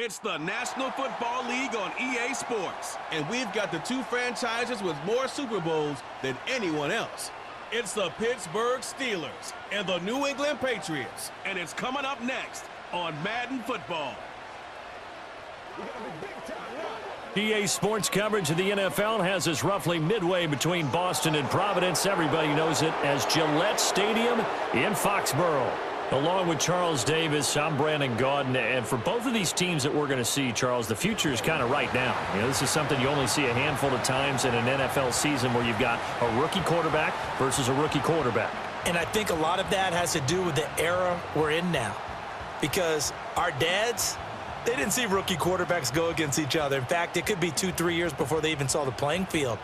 It's the National Football League on EA Sports. And we've got the two franchises with more Super Bowls than anyone else. It's the Pittsburgh Steelers and the New England Patriots. And it's coming up next on Madden Football. EA Sports coverage of the NFL has us roughly midway between Boston and Providence. Everybody knows it as Gillette Stadium in Foxborough. Along with Charles Davis, I'm Brandon Gaudin, and for both of these teams that we're going to see, Charles, the future is kind of right now. You know, this is something you only see a handful of times in an NFL season where you've got a rookie quarterback versus a rookie quarterback. And I think a lot of that has to do with the era we're in now. Because our dads, they didn't see rookie quarterbacks go against each other. In fact, it could be 2-3 years before they even saw the playing field.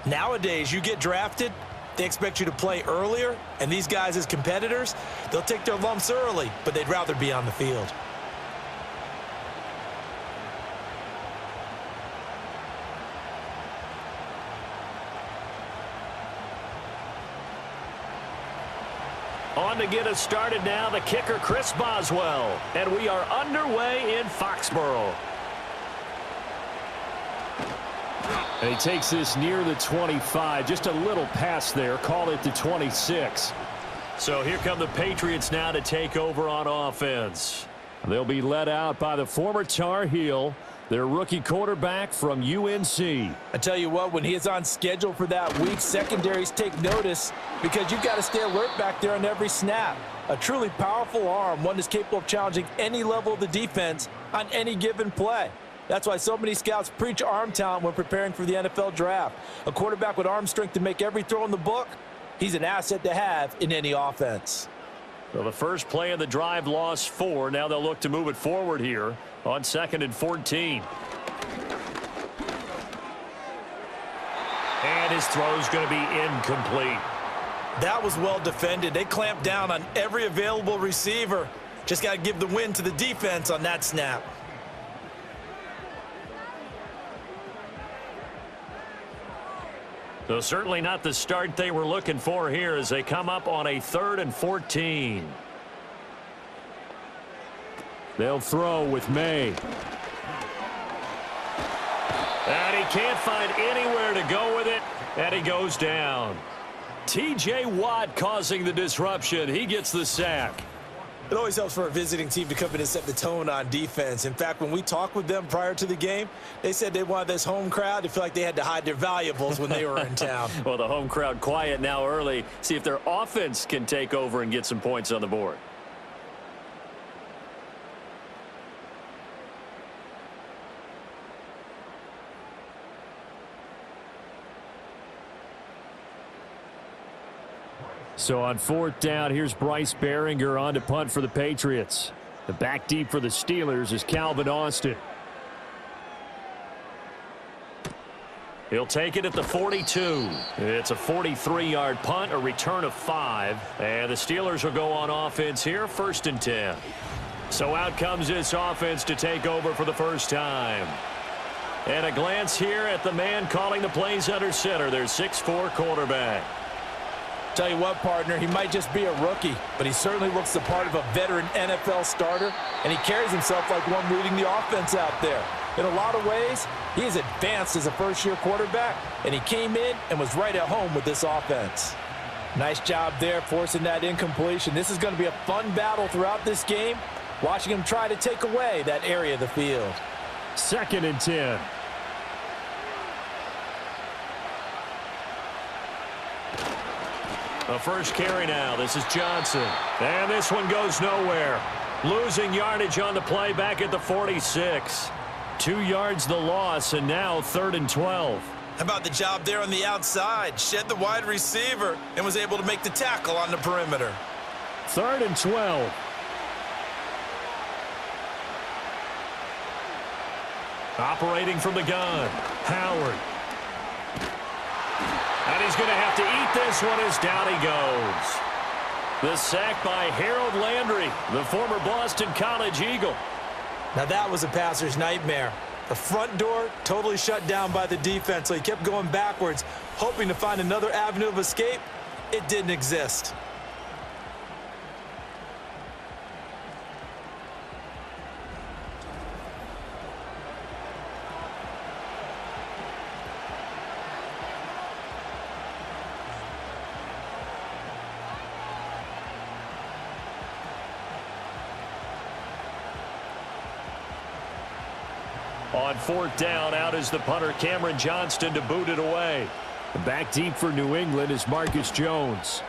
Nowadays, you get drafted, they expect you to play earlier, and these guys as competitors, they'll take their lumps early, but they'd rather be on the field. On to get us started now, the kicker, Chris Boswell. And we are underway in Foxborough. And he takes this near the 25. Just a little pass there. Call it the 26. So here come the Patriots now to take over on offense. They'll be led out by the former Tar Heel, their rookie quarterback from UNC. I tell you what, when he is on schedule for that week, secondaries take notice because you've got to stay alert back there on every snap. A truly powerful arm, one that's capable of challenging any level of the defense on any given play. That's why so many scouts preach arm talent when preparing for the NFL draft. A quarterback with arm strength to make every throw in the book, he's an asset to have in any offense. Well, the first play of the drive lost 4. Now they'll look to move it forward here on 2nd and 14. And his throw's going to be incomplete. That was well defended. They clamped down on every available receiver. Just got to give the win to the defense on that snap. So certainly not the start they were looking for here as they come up on a 3rd and 14. They'll throw with May. And he can't find anywhere to go with it, and he goes down. T.J. Watt causing the disruption. He gets the sack. It always helps for a visiting team to come in and set the tone on defense. In fact, when we talked with them prior to the game, they said they wanted this home crowd to feel like they had to hide their valuables when they were in town. Well, the home crowd quiet now early. See if their offense can take over and get some points on the board. So on 4th down, here's Bryce Behringer on to punt for the Patriots. The back deep for the Steelers is Calvin Austin. He'll take it at the 42. It's a 43-yard punt, a return of 5. And the Steelers will go on offense here, 1st and 10. So out comes this offense to take over for the first time. And a glance here at the man calling the plays under center, their 6'4" quarterback. Tell you what, partner, he might just be a rookie, but he certainly looks the part of a veteran NFL starter, and he carries himself like one leading the offense out there. In a lot of ways, he is advanced as a first-year quarterback, and he came in and was right at home with this offense. Nice job there forcing that incompletion. This is going to be a fun battle throughout this game, watching him try to take away that area of the field. 2nd and 10. The first carry now. This is Johnson. And this one goes nowhere. Losing yardage on the play back at the 46. 2 yards the loss, and now 3rd and 12. How about the job there on the outside? Shed the wide receiver and was able to make the tackle on the perimeter. 3rd and 12. Operating from the gun. Howard. And he's going to have to eat this one as down he goes. The sack by Harold Landry, the former Boston College Eagle. Now that was a passer's nightmare. The front door totally shut down by the defense, so he kept going backwards, hoping to find another avenue of escape. It didn't exist. On fourth down, out is the punter, Cameron Johnston, to boot it away. Back deep for New England is Marcus Jones.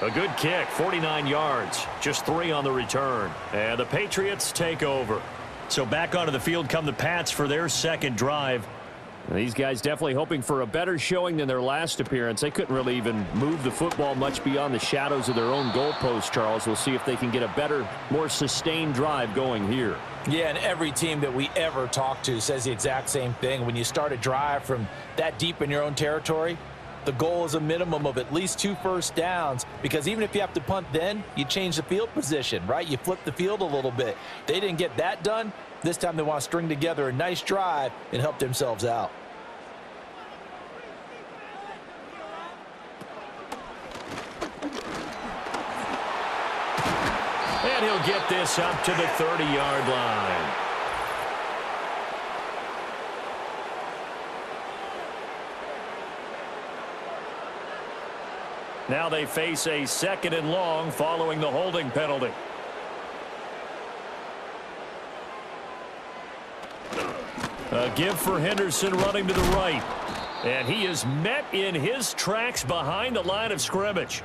A good kick, 49 yards, just 3 on the return. And the Patriots take over. So back onto the field come the Pats for their second drive. These guys definitely hoping for a better showing than their last appearance. They couldn't really even move the football much beyond the shadows of their own goalpost, Charles. We'll see if they can get a better, more sustained drive going here. Yeah, and every team that we ever talk to says the exact same thing. When you start a drive from that deep in your own territory, the goal is a minimum of at least 2 first downs, because even if you have to punt then, you change the field position, right? You flip the field a little bit. They didn't get that done. This time they want to string together a nice drive and help themselves out. And he'll get this up to the 30-yard line. Now they face a 2nd and long following the holding penalty. A give for Henderson running to the right. And he is met in his tracks behind the line of scrimmage.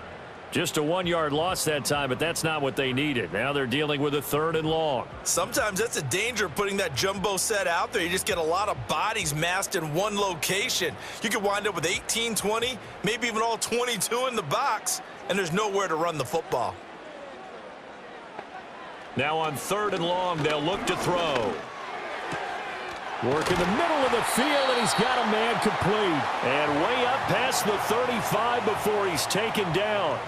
Just a 1-yard loss that time, but that's not what they needed. Now they're dealing with a 3rd and long. Sometimes that's a danger of putting that jumbo set out there. You just get a lot of bodies massed in one location. You could wind up with 18, 20, maybe even all 22 in the box, and there's nowhere to run the football. Now on 3rd and long, they'll look to throw. Work in the middle of the field, and he's got a man complete. And way up past the 35 before he's taken down.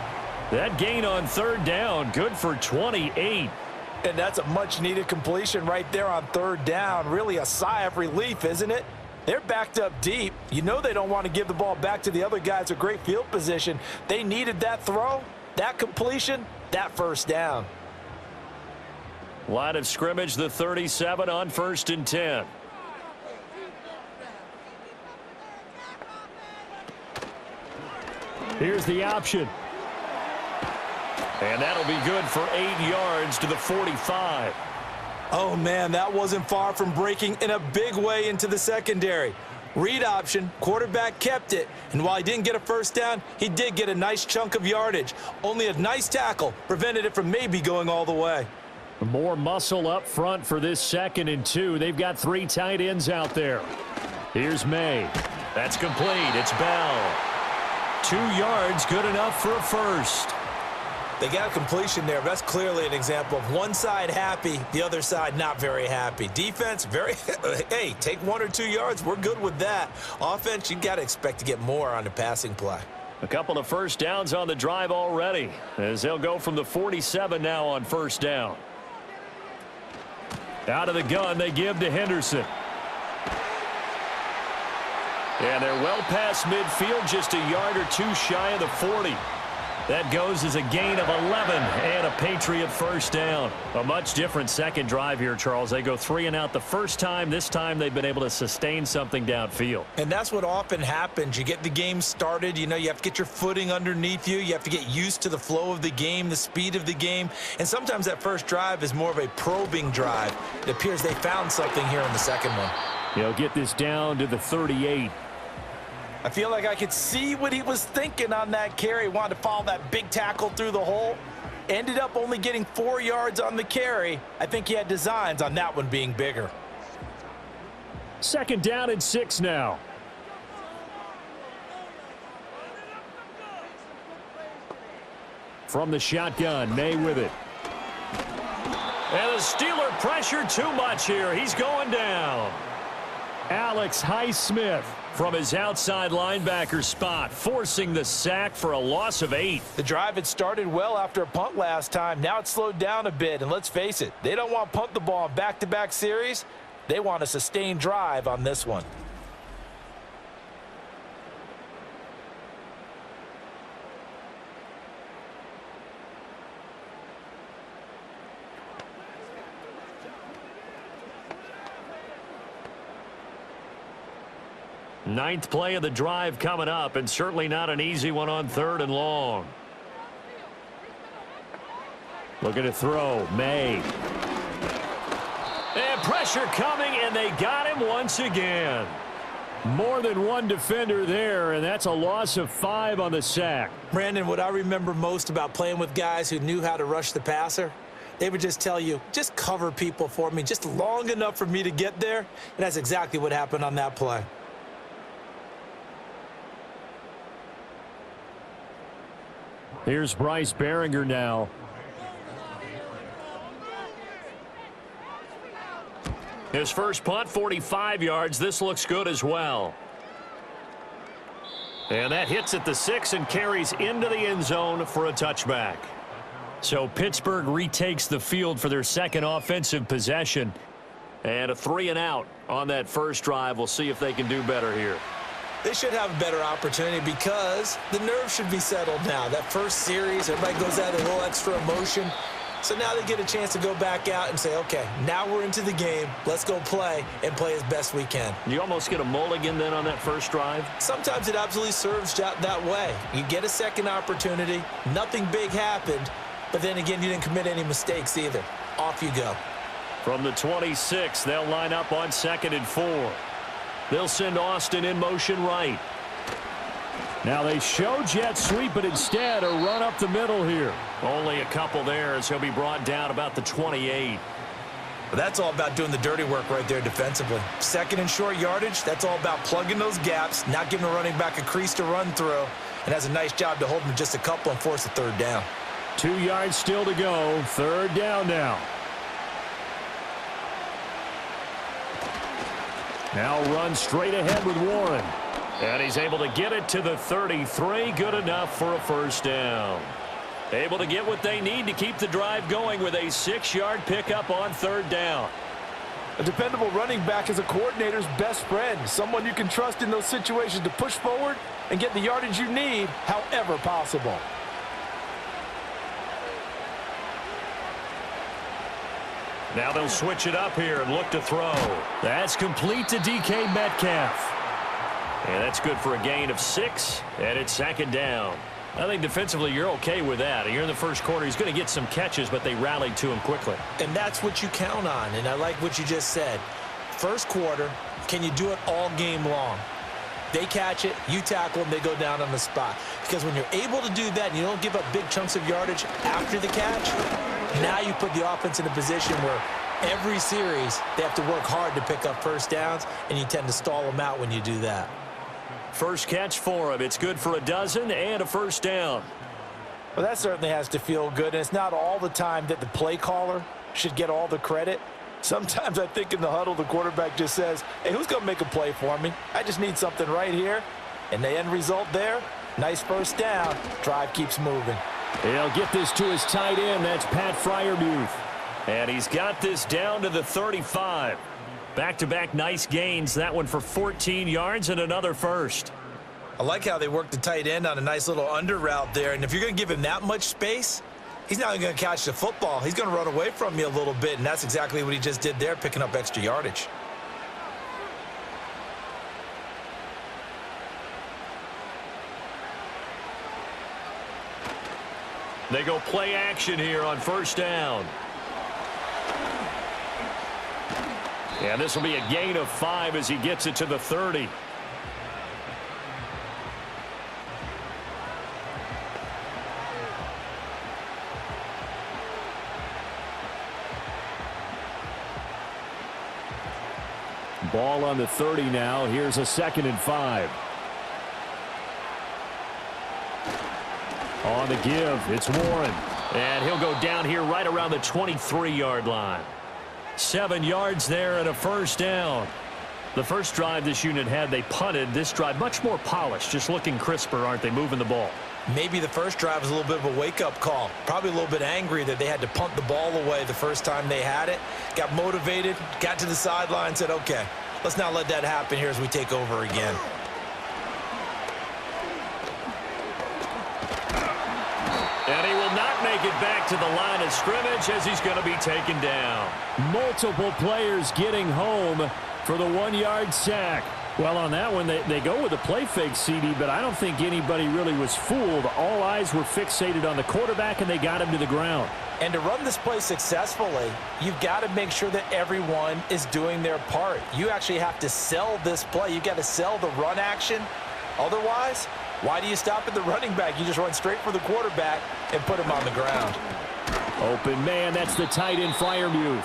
That gain on 3rd down, good for 28. And that's a much-needed completion right there on 3rd down. Really a sigh of relief, isn't it? They're backed up deep. You know they don't want to give the ball back to the other guys a great field position. They needed that throw, that completion, that 1st down. Line of scrimmage, the 37 on 1st and 10. Here's the option. And that'll be good for 8 yards to the 45. Oh, man, that wasn't far from breaking in a big way into the secondary. Read option, quarterback kept it, and while he didn't get a 1st down, he did get a nice chunk of yardage. Only a nice tackle prevented it from maybe going all the way. More muscle up front for this 2nd and 2. They've got 3 tight ends out there. Here's May. That's complete. It's Bell. 2 yards, good enough for a 1st. They got a completion there. That's clearly an example of one side happy, the other side not very happy. Defense, hey, take 1 or 2 yards. We're good with that. Offense, you got to expect to get more on the passing play. A couple of 1st downs on the drive already, as they'll go from the 47 now on 1st down. Out of the gun, they give to Henderson. And they're well past midfield, just a yard or 2 shy of the 40. That goes as a gain of 11 and a Patriot 1st down. A much different second drive here, Charles. They go 3 and out the first time. This time they've been able to sustain something downfield. And that's what often happens. You get the game started. You know, you have to get your footing underneath you. You have to get used to the flow of the game, the speed of the game. And sometimes that first drive is more of a probing drive. It appears they found something here in the second one. He'll get this down to the 38. I feel like I could see what he was thinking on that carry. Wanted to follow that big tackle through the hole. Ended up only getting 4 yards on the carry. I think he had designs on that one being bigger. 2nd down and 6 now. From the shotgun, May with it. And the Steeler pressure too much here. He's going down. Alex Highsmith from his outside linebacker spot, forcing the sack for a loss of 8. The drive had started well after a punt last time. Now it's slowed down a bit, and let's face it, they don't want to punt the ball in back-to-back series. They want a sustained drive on this one. Ninth play of the drive coming up, and certainly not an easy one on 3rd and long. Looking to throw. May. And pressure coming, and they got him once again. More than one defender there, and that's a loss of 5 on the sack. Brandon, what I remember most about playing with guys who knew how to rush the passer, they would just tell you, just cover people for me, just long enough for me to get there. And that's exactly what happened on that play. Here's Bryce Behringer now. His first punt, 45 yards. This looks good as well. And that hits at the 6 and carries into the end zone for a touchback. So Pittsburgh retakes the field for their second offensive possession. And a 3-and-out on that first drive. We'll see if they can do better here. They should have a better opportunity because the nerves should be settled now. That first series, everybody goes out a little extra emotion. So now they get a chance to go back out and say, okay, now we're into the game. Let's go play and play as best we can. You almost get a mulligan then on that first drive? Sometimes it absolutely serves that way. You get a second opportunity. Nothing big happened. But then again, you didn't commit any mistakes either. Off you go. From the 26, they'll line up on 2nd and 4. They'll send Austin in motion right. Now they show jet sweep, but instead a run up the middle here. Only a couple there as he'll be brought down about the 28. But that's all about doing the dirty work right there defensively. Second and short yardage, that's all about plugging those gaps, not giving a running back a crease to run through, and has a nice job to hold him just a couple and force a 3rd down. 2 yards still to go. 3rd down now. Now run straight ahead with Warren. And he's able to get it to the 33. Good enough for a first down. Able to get what they need to keep the drive going with a 6-yard pickup on 3rd down. A dependable running back is a coordinator's best friend. Someone you can trust in those situations to push forward and get the yardage you need however possible. Now they'll switch it up here and look to throw. That's complete to DK Metcalf. And that's good for a gain of 6, and it's 2nd down. I think defensively you're okay with that. You're in the first quarter. He's going to get some catches, but they rallied to him quickly. And that's what you count on, and I like what you just said. First quarter, can you do it all game long? They catch it, you tackle them, they go down on the spot. Because when you're able to do that and you don't give up big chunks of yardage after the catch, now you put the offense in a position where every series they have to work hard to pick up first downs, and you tend to stall them out when you do that. First catch for him. It's good for a dozen and a first down. Well, that certainly has to feel good, and it's not all the time that the play caller should get all the credit. Sometimes I think in the huddle the quarterback just says, hey, who's going to make a play for me? I just need something right here. And the end result there, nice first down. Drive keeps moving. He'll get this to his tight end. That's Pat Freiermuth. And he's got this down to the 35. Back-to-back nice gains. That one for 14 yards and another first. I like how they worked the tight end on a nice little under route there. And if you're going to give him that much space, he's not going to catch the football. He's going to run away from you a little bit, and that's exactly what he just did there, picking up extra yardage. They go play action here on first down. And this will be a gain of 5 as he gets it to the 30. Ball on the 30 now. Here's a 2nd and 5. On the give, it's Warren. And he'll go down here right around the 23-yard line. 7 yards there and a first down. The first drive this unit had, they punted. This drive, much more polished, just looking crisper, aren't they, moving the ball? Maybe the first drive was a little bit of a wake-up call. Probably a little bit angry that they had to punt the ball away the first time they had it. Got motivated, got to the sideline, said, okay, let's not let that happen here as we take over again. And he will not make it back to the line of scrimmage as he's going to be taken down. Multiple players getting home for the 1-yard sack. Well, on that one, they go with a play fake, CD, but I don't think anybody really was fooled. All eyes were fixated on the quarterback, and they got him to the ground. And to run this play successfully, you've got to make sure that everyone is doing their part. You actually have to sell this play. You've got to sell the run action. Otherwise, why do you stop at the running back? You just run straight for the quarterback and put him on the ground. Open man, that's the tight end Freiermuth.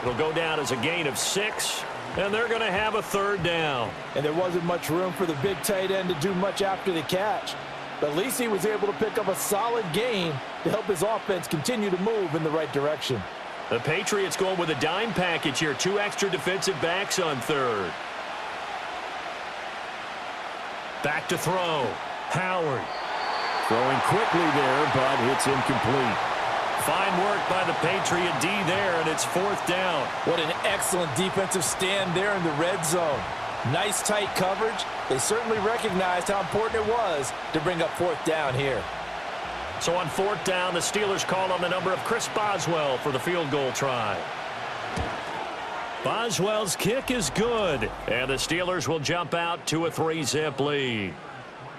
It'll go down as a gain of 6, and they're going to have a third down. And there wasn't much room for the big tight end to do much after the catch. But at least he was able to pick up a solid gain to help his offense continue to move in the right direction. The Patriots going with a dime package here. 2 extra defensive backs on third. Back to throw. Howard. Throwing quickly there, but it's incomplete. Fine work by the Patriot D there, and it's 4th down. What an excellent defensive stand there in the red zone. Nice tight coverage. They certainly recognized how important it was to bring up 4th down here. So on 4th down, the Steelers call on the number of Chris Boswell for the field goal try. Boswell's kick is good, and the Steelers will jump out to a 3-zip lead.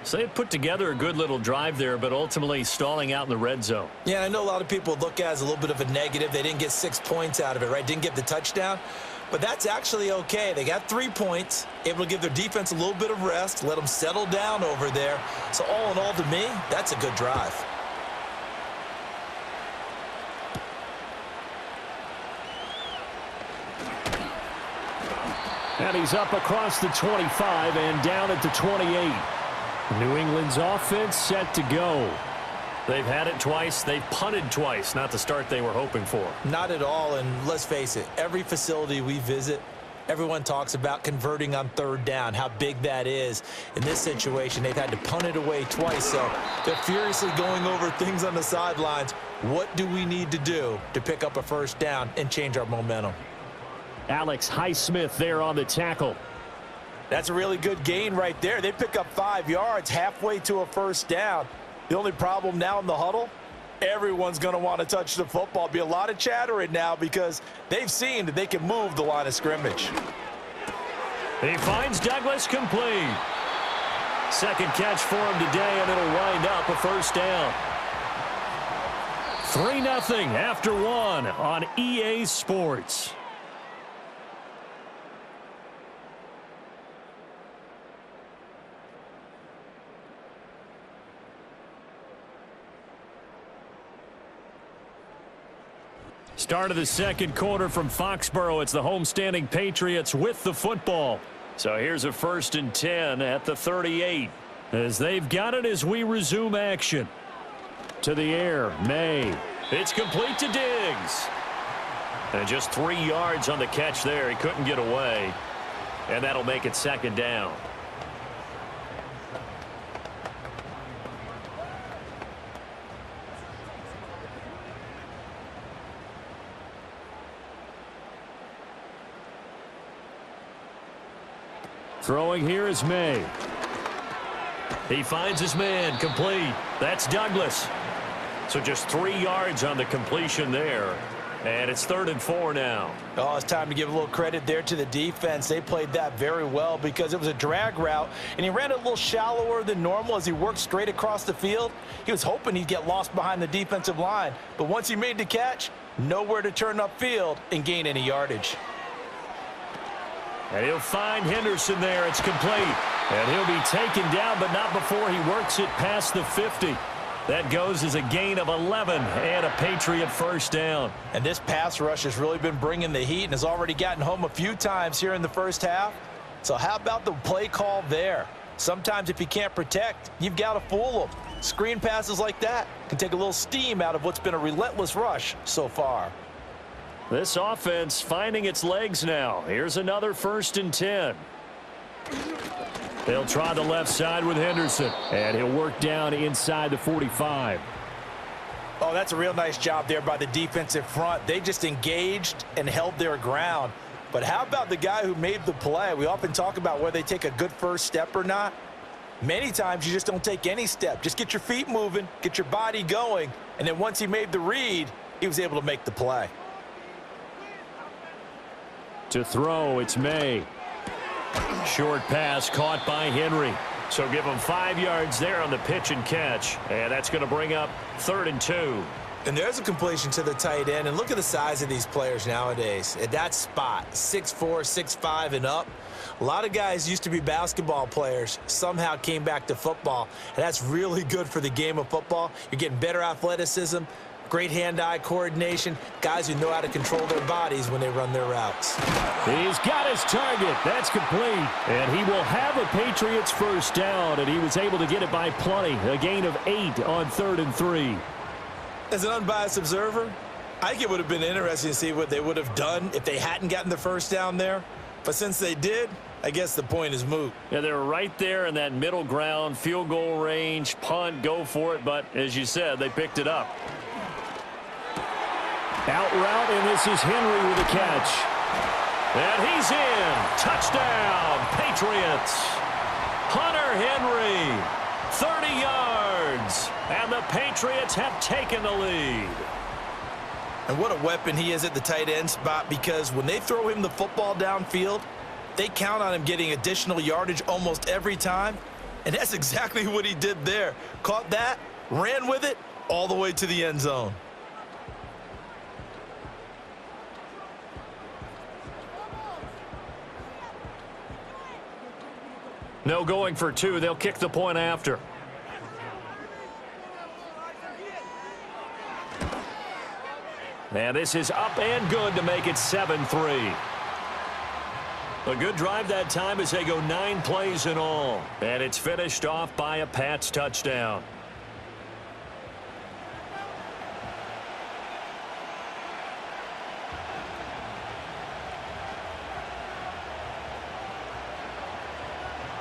So they put together a good little drive there, but ultimately stalling out in the red zone. Yeah, I know a lot of people look at it as a little bit of a negative. They didn't get 6 points out of it, right? Didn't get the touchdown. But that's actually okay. They got 3 points, able to give their defense a little bit of rest, let them settle down over there. So all in all, to me, that's a good drive. And he's up across the 25 and down at the 28. New England's offense set to go. They've had it twice. They've punted twice. Not the start they were hoping for. Not at all, and let's face it, every facility we visit, everyone talks about converting on 3rd down, how big that is. In this situation, they've had to punt it away twice, so they're furiously going over things on the sidelines. What do we need to do to pick up a 1st down and change our momentum? Alex Highsmith there on the tackle. That's a really good gain right there. They pick up 5 yards halfway to a 1st down. The only problem now in the huddle, everyone's going to want to touch the football. Be a lot of chattering now because they've seen that they can move the line of scrimmage. He finds Douglas complete. Second catch for him today, and it'll wind up a 1st down. 3-0 after 1 on EA Sports. Start of the second quarter from Foxborough. It's the homestanding Patriots with the football. So here's a 1st and 10 at the 38. As they've got it as we resume action. To the air, May. It's complete to Diggs. And just 3 yards on the catch there. He couldn't get away. And that'll make it 2nd down. Throwing here is May. He finds his man, complete. That's Douglas. So just 3 yards on the completion there. And it's 3rd and 4 now. Oh, it's time to give a little credit there to the defense. They played that very well because it was a drag route, and he ran it a little shallower than normal as he worked straight across the field. He was hoping he'd get lost behind the defensive line, but once he made the catch, nowhere to turn upfield and gain any yardage. And he'll find Henderson there. It's complete. And he'll be taken down, but not before he works it past the 50. That goes as a gain of 11 and a Patriot 1st down. And this pass rush has really been bringing the heat and has already gotten home a few times here in the 1st half. So how about the play call there? Sometimes if you can't protect, you've got to fool them. Screen passes like that can take a little steam out of what's been a relentless rush so far. This offense finding its legs now. Here's another 1st and 10. They'll try the left side with Henderson, and he'll work down inside the 45. Oh, that's a real nice job there by the defensive front. They just engaged and held their ground. But how about the guy who made the play? We often talk about whether they take a good first step or not. Many times you just don't take any step. Just get your feet moving, get your body going, and then once he made the read, he was able to make the play. To throw, it's May. Short pass caught by Henry. So give him 5 yards there on the pitch and catch. And that's going to bring up 3rd and 2. And there's a completion to the tight end. And look at the size of these players nowadays. At that spot, 6'4", 6'5", and up. A lot of guys used to be basketball players, somehow came back to football. And that's really good for the game of football. You're getting better athleticism, great hand-eye coordination, guys who know how to control their bodies when they run their routes. He's got his target. That's complete. And he will have a Patriots first down, and he was able to get it by plenty. A gain of 8 on 3rd and 3. As an unbiased observer, I think it would have been interesting to see what they would have done if they hadn't gotten the first down there. But since they did, I guess the point is moot. Yeah, they were right there in that middle ground, field goal range, punt, go for it. But as you said, they picked it up. Out route, and this is Henry with a catch. And he's in. Touchdown, Patriots. Hunter Henry, 30 yards. And the Patriots have taken the lead. And what a weapon he is at the tight end spot, because when they throw him the football downfield, they count on him getting additional yardage almost every time. And that's exactly what he did there. Caught that, ran with it, all the way to the end zone. No going for 2. They'll kick the point after. And this is up and good to make it 7-3. A good drive that time as they go 9 plays in all. And it's finished off by a Pats touchdown.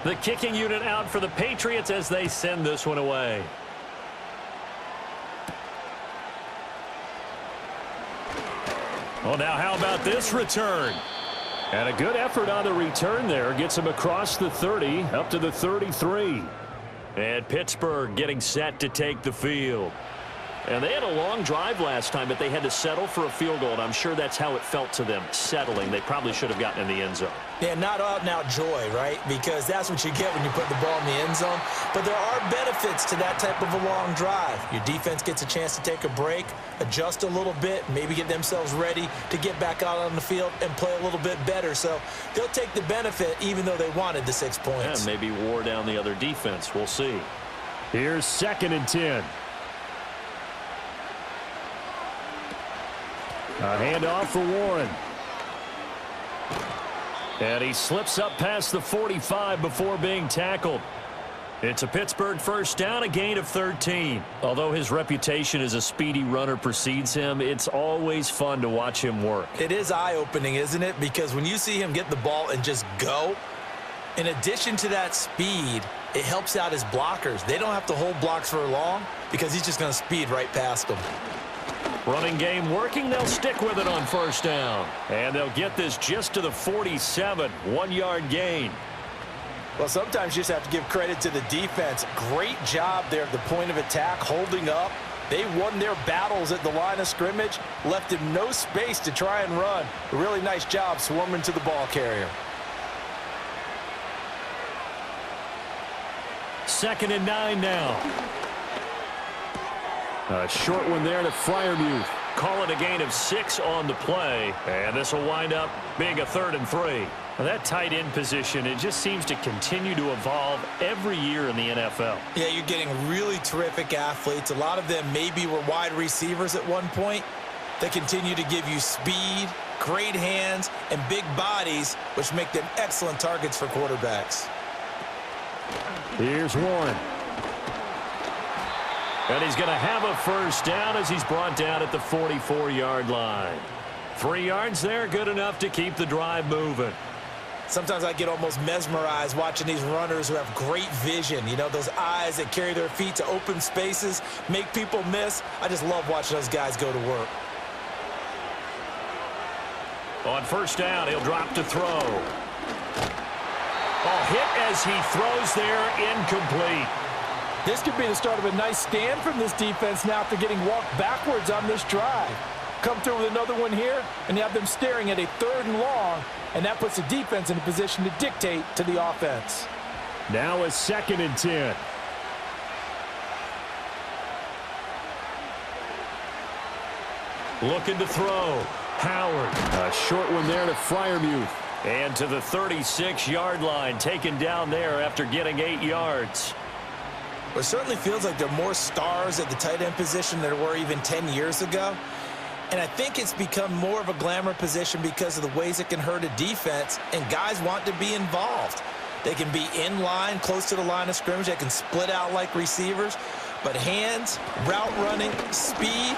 The kicking unit out for the Patriots as they send this one away. Well, now how about this return? And a good effort on the return there. Gets him across the 30, up to the 33. And Pittsburgh getting set to take the field. And they had a long drive last time, but they had to settle for a field goal. And I'm sure that's how it felt to them, settling. They probably should have gotten in the end zone. Yeah, not out-and-out joy, right? Because that's what you get when you put the ball in the end zone. But there are benefits to that type of a long drive. Your defense gets a chance to take a break, adjust a little bit, maybe get themselves ready to get back out on the field and play a little bit better. So they'll take the benefit even though they wanted the 6 points. Yeah, maybe wore down the other defense. We'll see. Here's 2nd and 10. A handoff for Warren. And he slips up past the 45 before being tackled. It's a Pittsburgh first down, a gain of 13. Although his reputation as a speedy runner precedes him, it's always fun to watch him work. It is eye-opening, isn't it? Because when you see him get the ball and just go, in addition to that speed, it helps out his blockers. They don't have to hold blocks for long because he's just going to speed right past them. Running game working. They'll stick with it on first down. And they'll get this just to the 47. 1-yard gain. Well, sometimes you just have to give credit to the defense. Great job there at the point of attack, holding up. They won their battles at the line of scrimmage, left him no space to try and run. A really nice job swarming to the ball carrier. 2nd and 9 now. A short one there to Freiermuth. Call it a gain of 6 on the play. And this will wind up being a 3rd and 3. Now that tight end position, it just seems to continue to evolve every year in the NFL. Yeah, you're getting really terrific athletes. A lot of them maybe were wide receivers at one point. They continue to give you speed, great hands, and big bodies, which make them excellent targets for quarterbacks. Here's Warren. And he's going to have a first down as he's brought down at the 44-yard line. 3 yards there, good enough to keep the drive moving. Sometimes I get almost mesmerized watching these runners who have great vision. You know, those eyes that carry their feet to open spaces, make people miss. I just love watching those guys go to work. On first down, he'll drop to throw. Oh, hit as he throws there, incomplete. This could be the start of a nice stand from this defense now after getting walked backwards on this drive. Come through with another one here, and you have them staring at a 3rd and long, and that puts the defense in a position to dictate to the offense. Now a 2nd and 10. Looking to throw. Howard. A short one there to Freiermuth. And to the 36-yard line, taken down there after getting 8 yards. It certainly feels like there are more stars at the tight end position than there were even 10 years ago. And I think it's become more of a glamour position because of the ways it can hurt a defense, and guys want to be involved. They can be in line, close to the line of scrimmage. They can split out like receivers. But hands, route running, speed,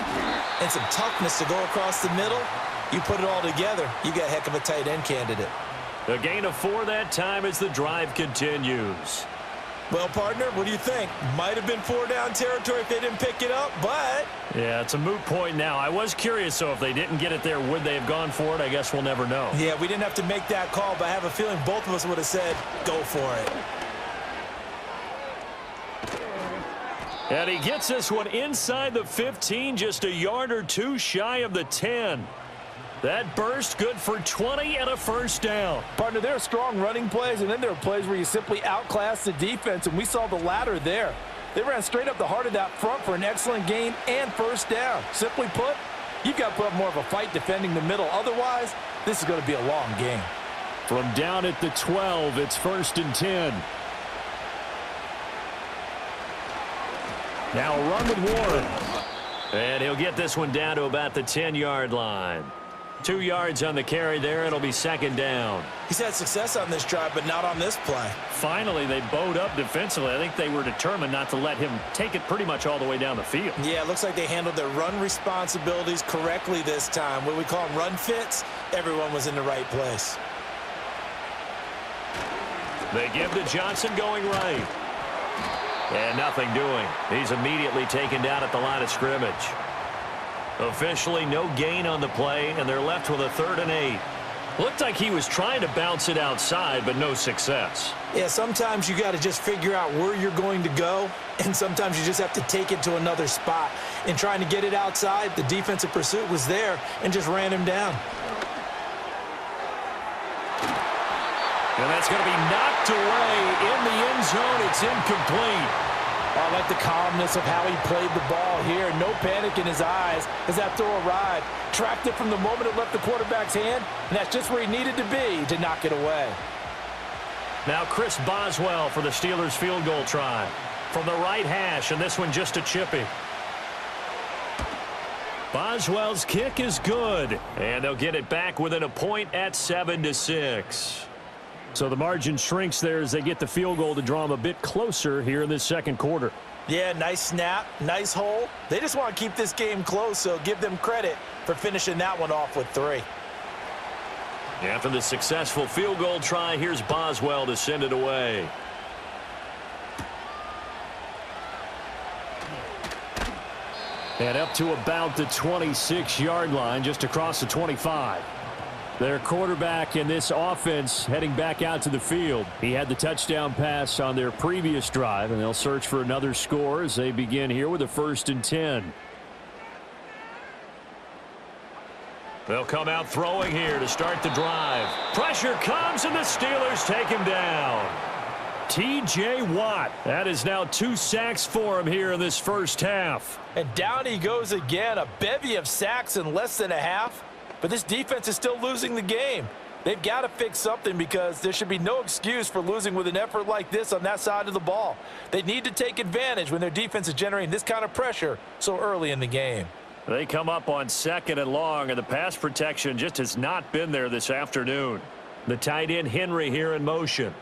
and some toughness to go across the middle, you put it all together, you got a heck of a tight end candidate. A gain of 4 that time as the drive continues. Well, partner, what do you think? Might have been 4-down territory if they didn't pick it up, but... Yeah, it's a moot point now. I was curious, so if they didn't get it there, would they have gone for it? I guess we'll never know. Yeah, we didn't have to make that call, but I have a feeling both of us would have said, go for it. And he gets this one inside the 15, just a yard or two shy of the 10. That burst good for 20 and a first down. Partner, there are strong running plays, and then there are plays where you simply outclass the defense, and we saw the latter there. They ran straight up the heart of that front for an excellent gain and first down. Simply put, you've got to put up more of a fight defending the middle. Otherwise, this is going to be a long game. From down at the 12, it's 1st and 10. Now a run with Warren. And he'll get this one down to about the 10-yard line. 2 yards on the carry there. It'll be 2nd down. He's had success on this drive, but not on this play. Finally, they bowed up defensively. I think they were determined not to let him take it pretty much all the way down the field. Yeah, it looks like they handled their run responsibilities correctly this time. What we call them run fits, everyone was in the right place. They give to Johnson going right. And nothing doing. He's immediately taken down at the line of scrimmage. Officially no gain on the play, and they're left with a 3rd and 8. Looked like he was trying to bounce it outside, but no success. Yeah, sometimes you got to just figure out where you're going to go, and sometimes you just have to take it to another spot. In trying to get it outside, the defensive pursuit was there and just ran him down. And that's going to be knocked away in the end zone. It's incomplete. I like the calmness of how he played the ball here. No panic in his eyes as that throw arrived. Tracked it from the moment it left the quarterback's hand, and that's just where he needed to be to knock it away. Now Chris Boswell for the Steelers field goal try. From the right hash, and this one just a chippy. Boswell's kick is good, and they'll get it back within a point at 7-6. So the margin shrinks there as they get the field goal to draw them a bit closer here in this second quarter. Yeah, nice snap, nice hole. They just want to keep this game close, so give them credit for finishing that one off with 3. After the successful field goal try, here's Boswell to send it away. And up to about the 26-yard line, just across the 25. Their quarterback in this offense heading back out to the field. He had the touchdown pass on their previous drive, and they'll search for another score as they begin here with a 1st and 10. They'll come out throwing here to start the drive. Pressure comes, and the Steelers take him down. T.J. Watt. That is now 2 sacks for him here in this first half. And down he goes again. A bevy of sacks in less than a half. But this defense is still losing the game. They've got to fix something because there should be no excuse for losing with an effort like this on that side of the ball. They need to take advantage when their defense is generating this kind of pressure so early in the game. They come up on 2nd and long, and the pass protection just has not been there this afternoon. The tight end Henry here in motion.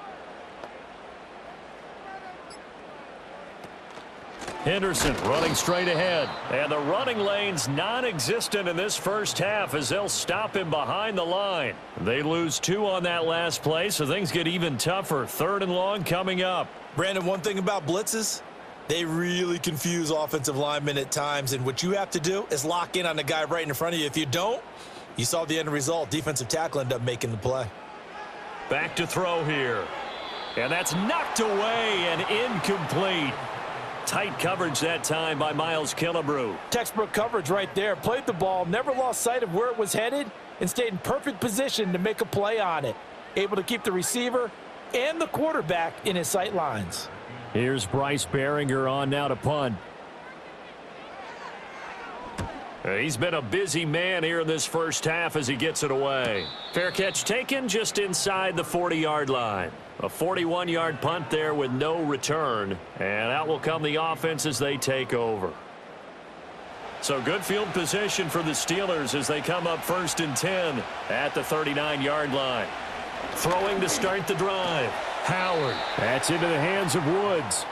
Henderson running straight ahead. And the running lane's non-existent in this first half as they'll stop him behind the line. They lose 2 on that last play, so things get even tougher. 3rd and long coming up. Brandon, one thing about blitzes, they really confuse offensive linemen at times, and what you have to do is lock in on the guy right in front of you. If you don't, you saw the end result. Defensive tackle ended up making the play. Back to throw here. And that's knocked away and incomplete. Tight coverage that time by Miles Killebrew. Textbook coverage right there. Played the ball, never lost sight of where it was headed, and stayed in perfect position to make a play on it. Able to keep the receiver and the quarterback in his sight lines. Here's Bryce Behringer on now to punt. He's been a busy man here in this first half as he gets it away. Fair catch taken just inside the 40-yard line. A 41-yard punt there with no return. And out will come the offense as they take over. So good field position for the Steelers as they come up 1st and 10 at the 39-yard line. Throwing to start the drive. Howard. That's into the hands of Woods.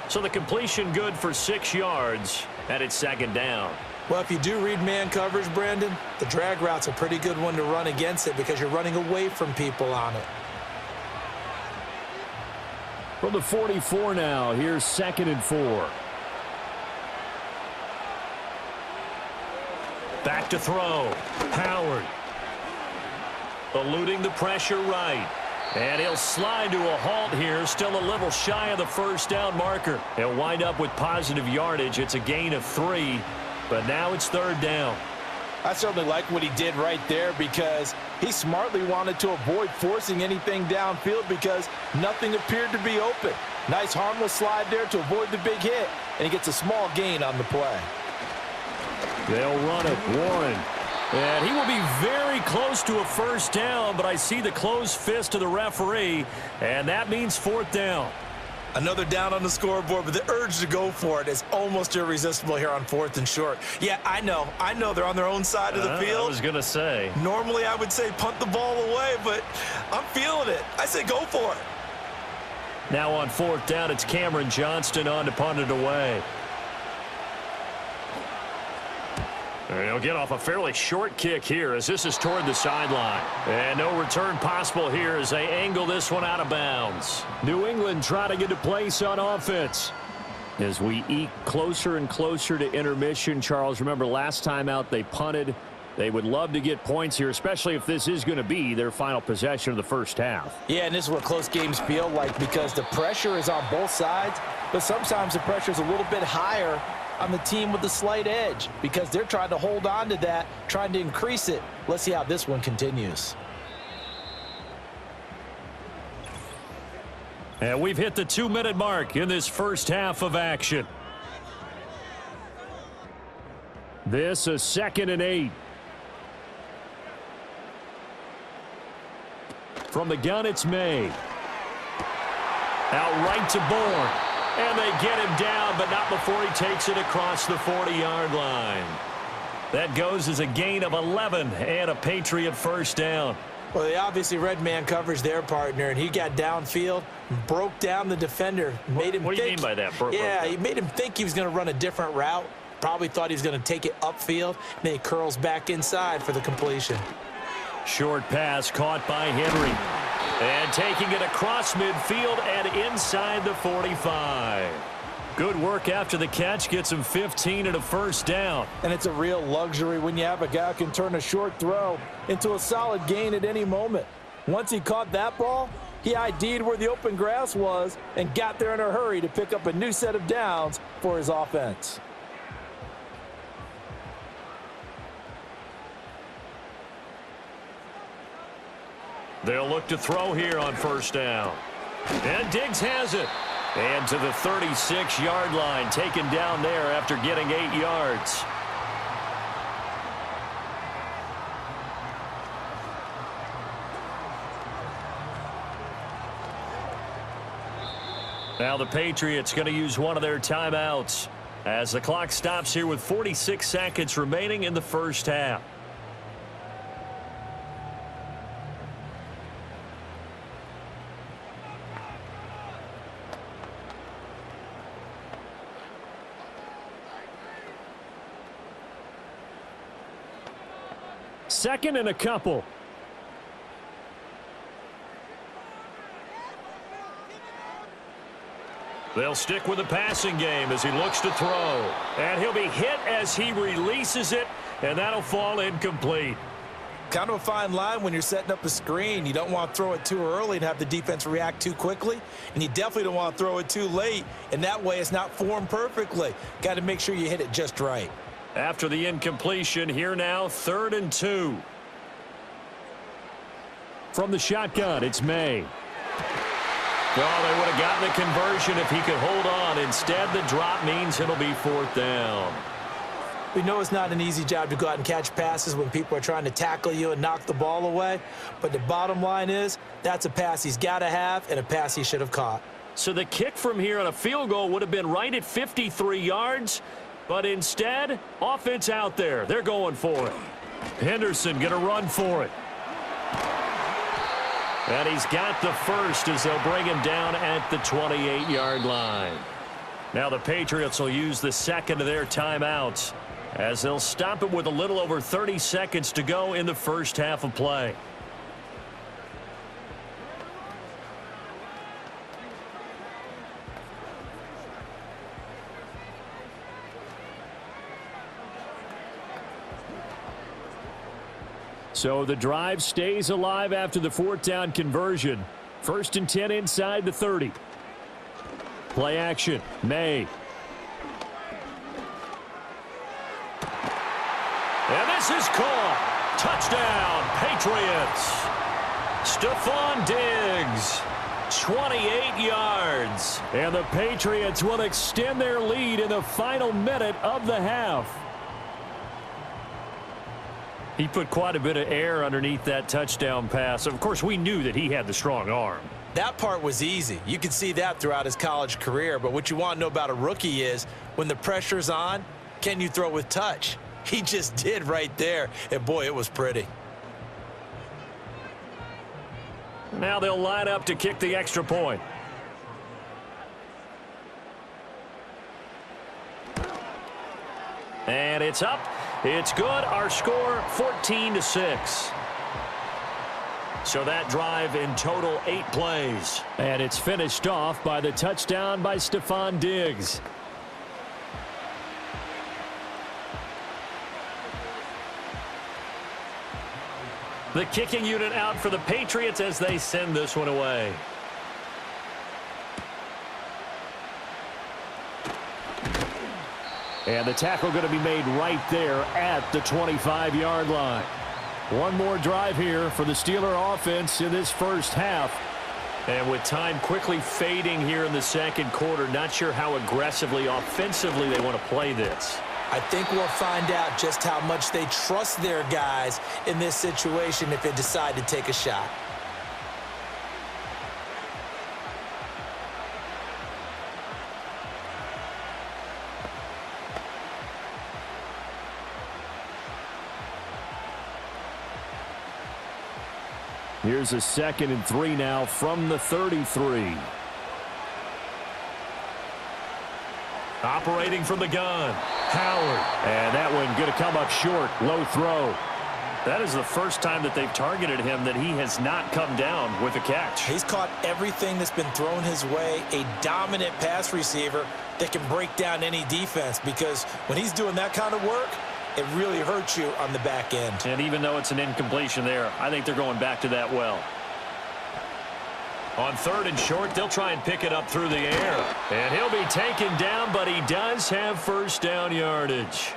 So the completion good for 6 yards, and it's 2nd down. Well, if you do read man coverage, Brandon, the drag route's a pretty good one to run against it because you're running away from people on it. From the 44 now, here's 2nd and 4. Back to throw. Howard. Eluding the pressure right. And he'll slide to a halt here, still a little shy of the 1st down marker. He'll wind up with positive yardage. It's a gain of 3, but now it's 3rd down. I certainly like what he did right there because he smartly wanted to avoid forcing anything downfield because nothing appeared to be open. Nice harmless slide there to avoid the big hit, and he gets a small gain on the play. They'll run it. Warren. And he will be very close to a 1st down, but I see the closed fist of the referee, and that means 4th down. Another down on the scoreboard, but the urge to go for it is almost irresistible here on 4th and short. Yeah, I know they're on their own side of the field. I was going to say. Normally I would say punt the ball away, but I'm feeling it. I say go for it. Now on 4th down, it's Cameron Johnston on to punt it away. He'll get off a fairly short kick here as this is toward the sideline. And no return possible here as they angle this one out of bounds. New England trying to get a place on offense. As we eke closer and closer to intermission, Charles, remember last time out they punted. They would love to get points here, especially if this is going to be their final possession of the first half. Yeah, and this is what close games feel like because the pressure is on both sides, but sometimes the pressure is a little bit higher on the team with the slight edge because they're trying to hold on to that, trying to increase it. Let's see how this one continues. And we've hit the 2-minute mark in this first half of action. This is 2nd and 8. From the gun, it's May. Out right to Bourne. And they get him down, but not before he takes it across the 40-yard line. That goes as a gain of 11 and a Patriot 1st down. Well, they obviously read man coverage there, partner, and he got downfield, broke down the defender. Made him what do you mean by that? Yeah, he made him think he was going to run a different route. Probably thought he was going to take it upfield. Then he curls back inside for the completion. Short pass caught by Henry. And taking it across midfield and inside the 45. Good work after the catch. Gets him 15 and a 1st down. And it's a real luxury when you have a guy who can turn a short throw into a solid gain at any moment. Once he caught that ball, he ID'd where the open grass was and got there in a hurry to pick up a new set of downs for his offense. They'll look to throw here on 1st down. And Diggs has it. And to the 36-yard line, taken down there after getting 8 yards. Now the Patriots going to use one of their timeouts as the clock stops here with 46 seconds remaining in the first half. Second and a couple. They'll stick with the passing game as he looks to throw. And he'll be hit as he releases it, and that'll fall incomplete. Kind of a fine line when you're setting up a screen. You don't want to throw it too early and have the defense react too quickly, and you definitely don't want to throw it too late, and that way it's not formed perfectly. Got to make sure you hit it just right. After the incompletion, here now, 3rd and 2. From the shotgun, it's May. Oh, they would have gotten the conversion if he could hold on. Instead, the drop means it'll be 4th down. We know it's not an easy job to go out and catch passes when people are trying to tackle you and knock the ball away. But the bottom line is that's a pass he's got to have and a pass he should have caught. So the kick from here on a field goal would have been right at 53 yards. But instead, offense out there. They're going for it. Henderson going to run for it. And he's got the first as they'll bring him down at the 28-yard line. Now the Patriots will use the second of their timeouts as they'll stop it with a little over 30 seconds to go in the first half of play. So the drive stays alive after the fourth down conversion. 1st and 10 inside the 30. Play action. May. And this is caught. Touchdown, Patriots. Stephon Diggs. 28 yards. And the Patriots will extend their lead in the final minute of the half. He put quite a bit of air underneath that touchdown pass. Of course, we knew that he had the strong arm. That part was easy. You could see that throughout his college career. But what you want to know about a rookie is when the pressure's on, can you throw with touch? He just did right there. And, boy, it was pretty. Now they'll line up to kick the extra point. And it's up. It's good. Our score, 14-6. So that drive in total 8 plays. And it's finished off by the touchdown by Stephon Diggs. The kicking unit out for the Patriots as they send this one away. And the tackle going to be made right there at the 25-yard line. One more drive here for the Steeler offense in this first half. And with time quickly fading here in the second quarter, not sure how aggressively, offensively they want to play this. I think we'll find out just how much they trust their guys in this situation if they decide to take a shot. Here's a 2nd and 3 now from the 33. Operating from the gun, Howard. And that one going to come up short, low throw. That is the first time that they've targeted him that he has not come down with a catch. He's caught everything that's been thrown his way, a dominant pass receiver that can break down any defense, because when he's doing that kind of work, it really hurts you on the back end. And even though it's an incompletion there, I think they're going back to that well. On 3rd and short, they'll try and pick it up through the air. And he'll be taken down, but he does have first down yardage.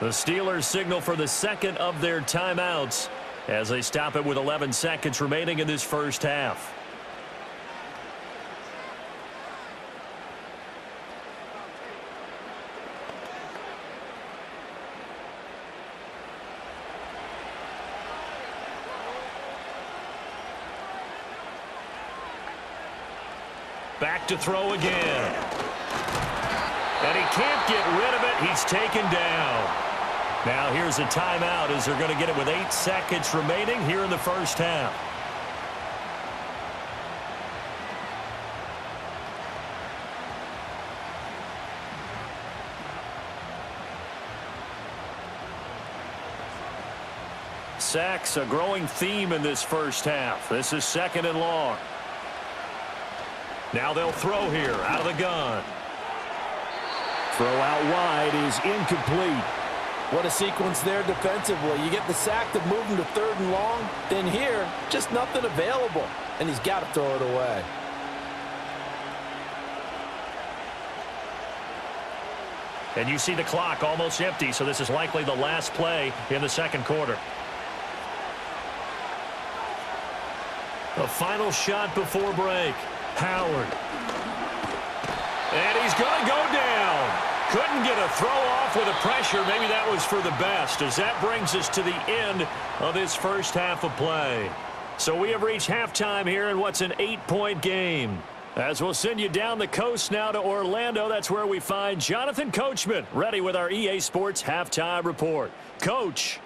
The Steelers signal for the second of their timeouts as they stop it with 11 seconds remaining in this first half. Back to throw again. And he can't get rid of it. He's taken down. Now here's a timeout as they're going to get it with 8 seconds remaining here in the first half. Sacks, a growing theme in this first half. This is 2nd and long. Now they'll throw here out of the gun. Throw out wide is incomplete. What a sequence there defensively. You get the sack to move him to 3rd and long. Then here, just nothing available. And he's got to throw it away. And you see the clock almost empty, so this is likely the last play in the second quarter. A final shot before break. Howard. And he's going to go down. Couldn't get a throw off with the pressure. Maybe that was for the best, as that brings us to the end of this first half of play. So we have reached halftime here in what's an 8-point game. As we'll send you down the coast now to Orlando, that's where we find Jonathan Coachman, ready with our EA Sports Halftime Report. Coach.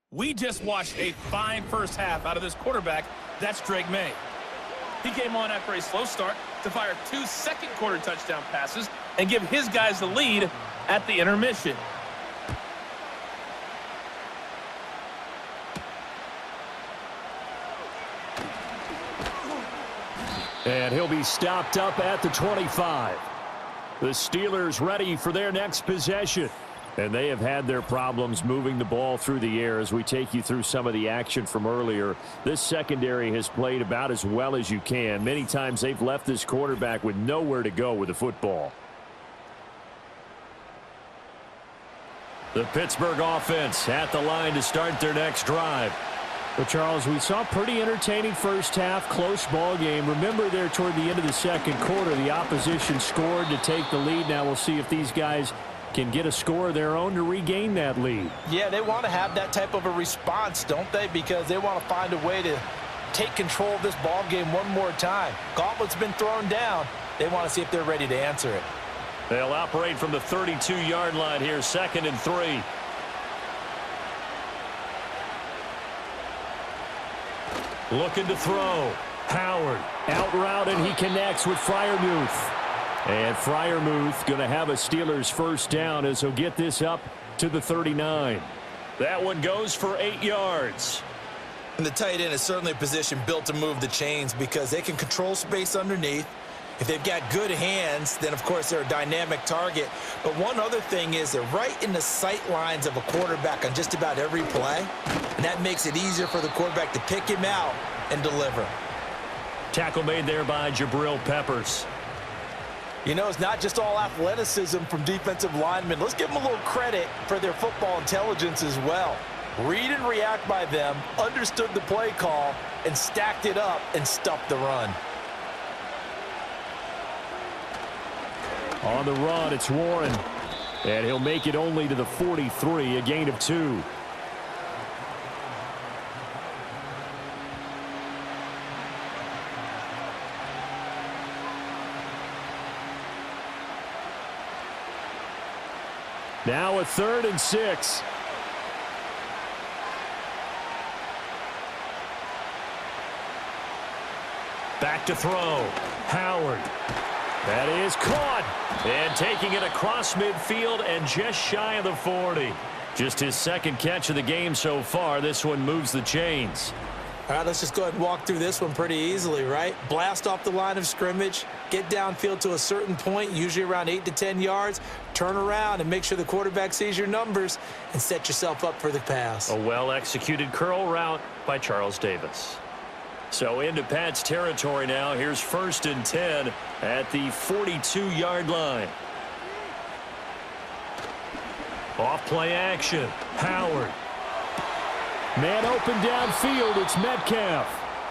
We just watched a fine first half out of this quarterback. That's Drake May. He came on after a slow start to fire 2 second-quarter touchdown passes and give his guys the lead at the intermission. And he'll be stopped up at the 25. The Steelers ready for their next possession. And they have had their problems moving the ball through the air as we take you through some of the action from earlier. This secondary has played about as well as you can. Many times they've left this quarterback with nowhere to go with the football. The Pittsburgh offense at the line to start their next drive. But, Charles, we saw a pretty entertaining first half, close ball game. Remember there toward the end of the second quarter, the opposition scored to take the lead. Now we'll see if these guys can get a score of their own to regain that lead. Yeah, they want to have that type of a response, don't they? Because they want to find a way to take control of this ball game one more time. Gauntlet's been thrown down. They want to see if they're ready to answer it. They'll operate from the 32-yard line here, 2nd and 3. Looking to throw. Howard out route, and he connects with Freiermuth. And Freiermuth going to have a Steelers first down as he'll get this up to the 39. That one goes for 8 yards. And the tight end is certainly a position built to move the chains because they can control space underneath. If they've got good hands, then, of course, they're a dynamic target. But one other thing is they're right in the sight lines of a quarterback on just about every play, and that makes it easier for the quarterback to pick him out and deliver. Tackle made there by Jabril Peppers. You know, it's not just all athleticism from defensive linemen. Let's give them a little credit for their football intelligence as well. Read and react by them, understood the play call, and stacked it up and stuffed the run. On the run, it's Warren. And he'll make it only to the 43, a gain of 2. Now a 3rd and 6. Back to throw. Howard. That is caught. And taking it across midfield and just shy of the 40. Just his 2nd catch of the game so far. This one moves the chains. All right, let's just go ahead and walk through this one pretty easily, right? Blast off the line of scrimmage, get downfield to a certain point, usually around 8 to 10 yards, turn around and make sure the quarterback sees your numbers and set yourself up for the pass. A well-executed curl route by Charles Davis. So into Pat's territory now. Here's 1st and 10 at the 42-yard line. Off play action. Howard. Man open downfield. It's Metcalf.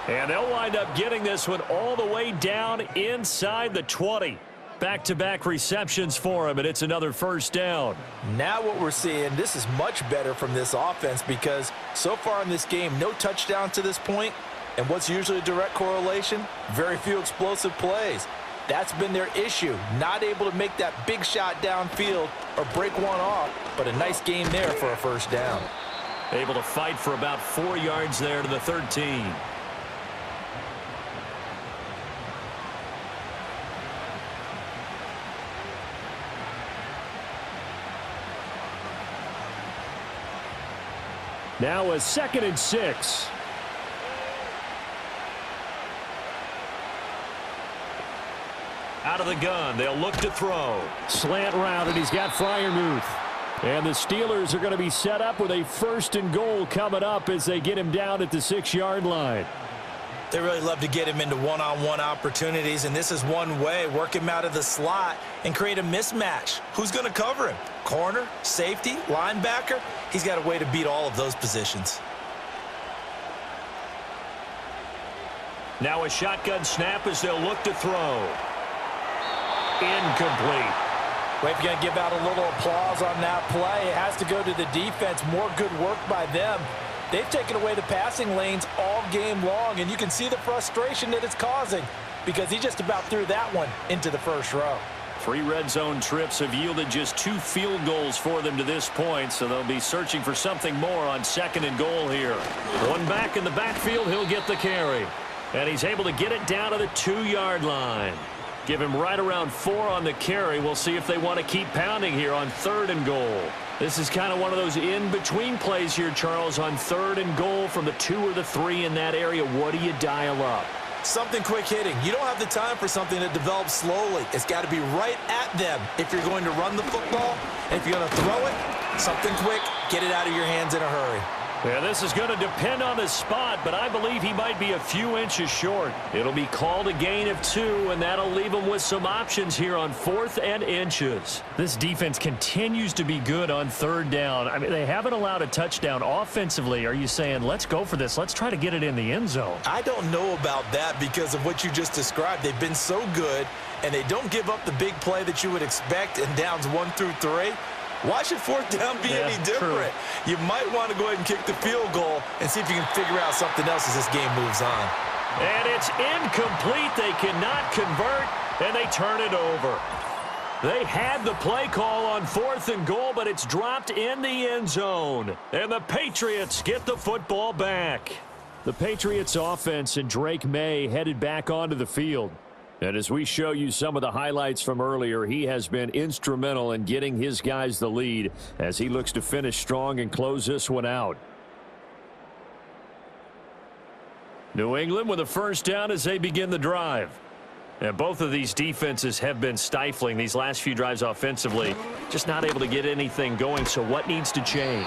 And they'll wind up getting this one all the way down inside the 20. Back-to-back receptions for him, and it's another first down. Now what we're seeing, this is much better from this offense because so far in this game, no touchdowns to this point. And what's usually a direct correlation? Very few explosive plays. That's been their issue. Not able to make that big shot downfield or break one off, but a nice game there for a first down. Able to fight for about 4 yards there to the 13. Now a 2nd and 6. Out of the gun, they'll look to throw. Slant route, and he's got Freiermuth. And the Steelers are going to be set up with a 1st and goal coming up as they get him down at the 6-yard line. They really love to get him into one-on-one opportunities, and this is one way. Work him out of the slot and create a mismatch. Who's going to cover him? Corner, safety, linebacker? He's got a way to beat all of those positions. Now a shotgun snap as they'll look to throw. Incomplete. Well, if you're going to give out a little applause on that play, it has to go to the defense. More good work by them. They've taken away the passing lanes all game long, and you can see the frustration that it's causing because he just about threw that one into the first row. 3 red zone trips have yielded just 2 field goals for them to this point, so they'll be searching for something more on 2nd and goal here. One back in the backfield, he'll get the carry. And he's able to get it down to the 2-yard line. Give him right around 4 on the carry. We'll see if they want to keep pounding here on 3rd and goal. This is kind of one of those in-between plays here, Charles, on 3rd and goal from the 2 or the 3 in that area. What do you dial up? Something quick hitting. You don't have the time for something that develops slowly. It's got to be right at them if you're going to run the football. And if you're going to throw it, something quick, get it out of your hands in a hurry. Yeah, this is going to depend on the spot, but I believe he might be a few inches short. It'll be called a gain of 2, and that'll leave him with some options here on 4th and inches. This defense continues to be good on 3rd down. I mean, they haven't allowed a touchdown offensively. Are you saying, let's go for this? Let's try to get it in the end zone. I don't know about that because of what you just described. They've been so good, and they don't give up the big play that you would expect in downs 1 through 3. Why should 4th down be any different? True. You might want to go ahead and kick the field goal and see if you can figure out something else as this game moves on. And it's incomplete. They cannot convert, and they turn it over. They had the play call on 4th and goal, but it's dropped in the end zone. And the Patriots get the football back. The Patriots offense and Drake May headed back onto the field. And as we show you some of the highlights from earlier, he has been instrumental in getting his guys the lead as he looks to finish strong and close this one out. New England with a 1st down as they begin the drive. And both of these defenses have been stifling these last few drives offensively. Just not able to get anything going, so what needs to change?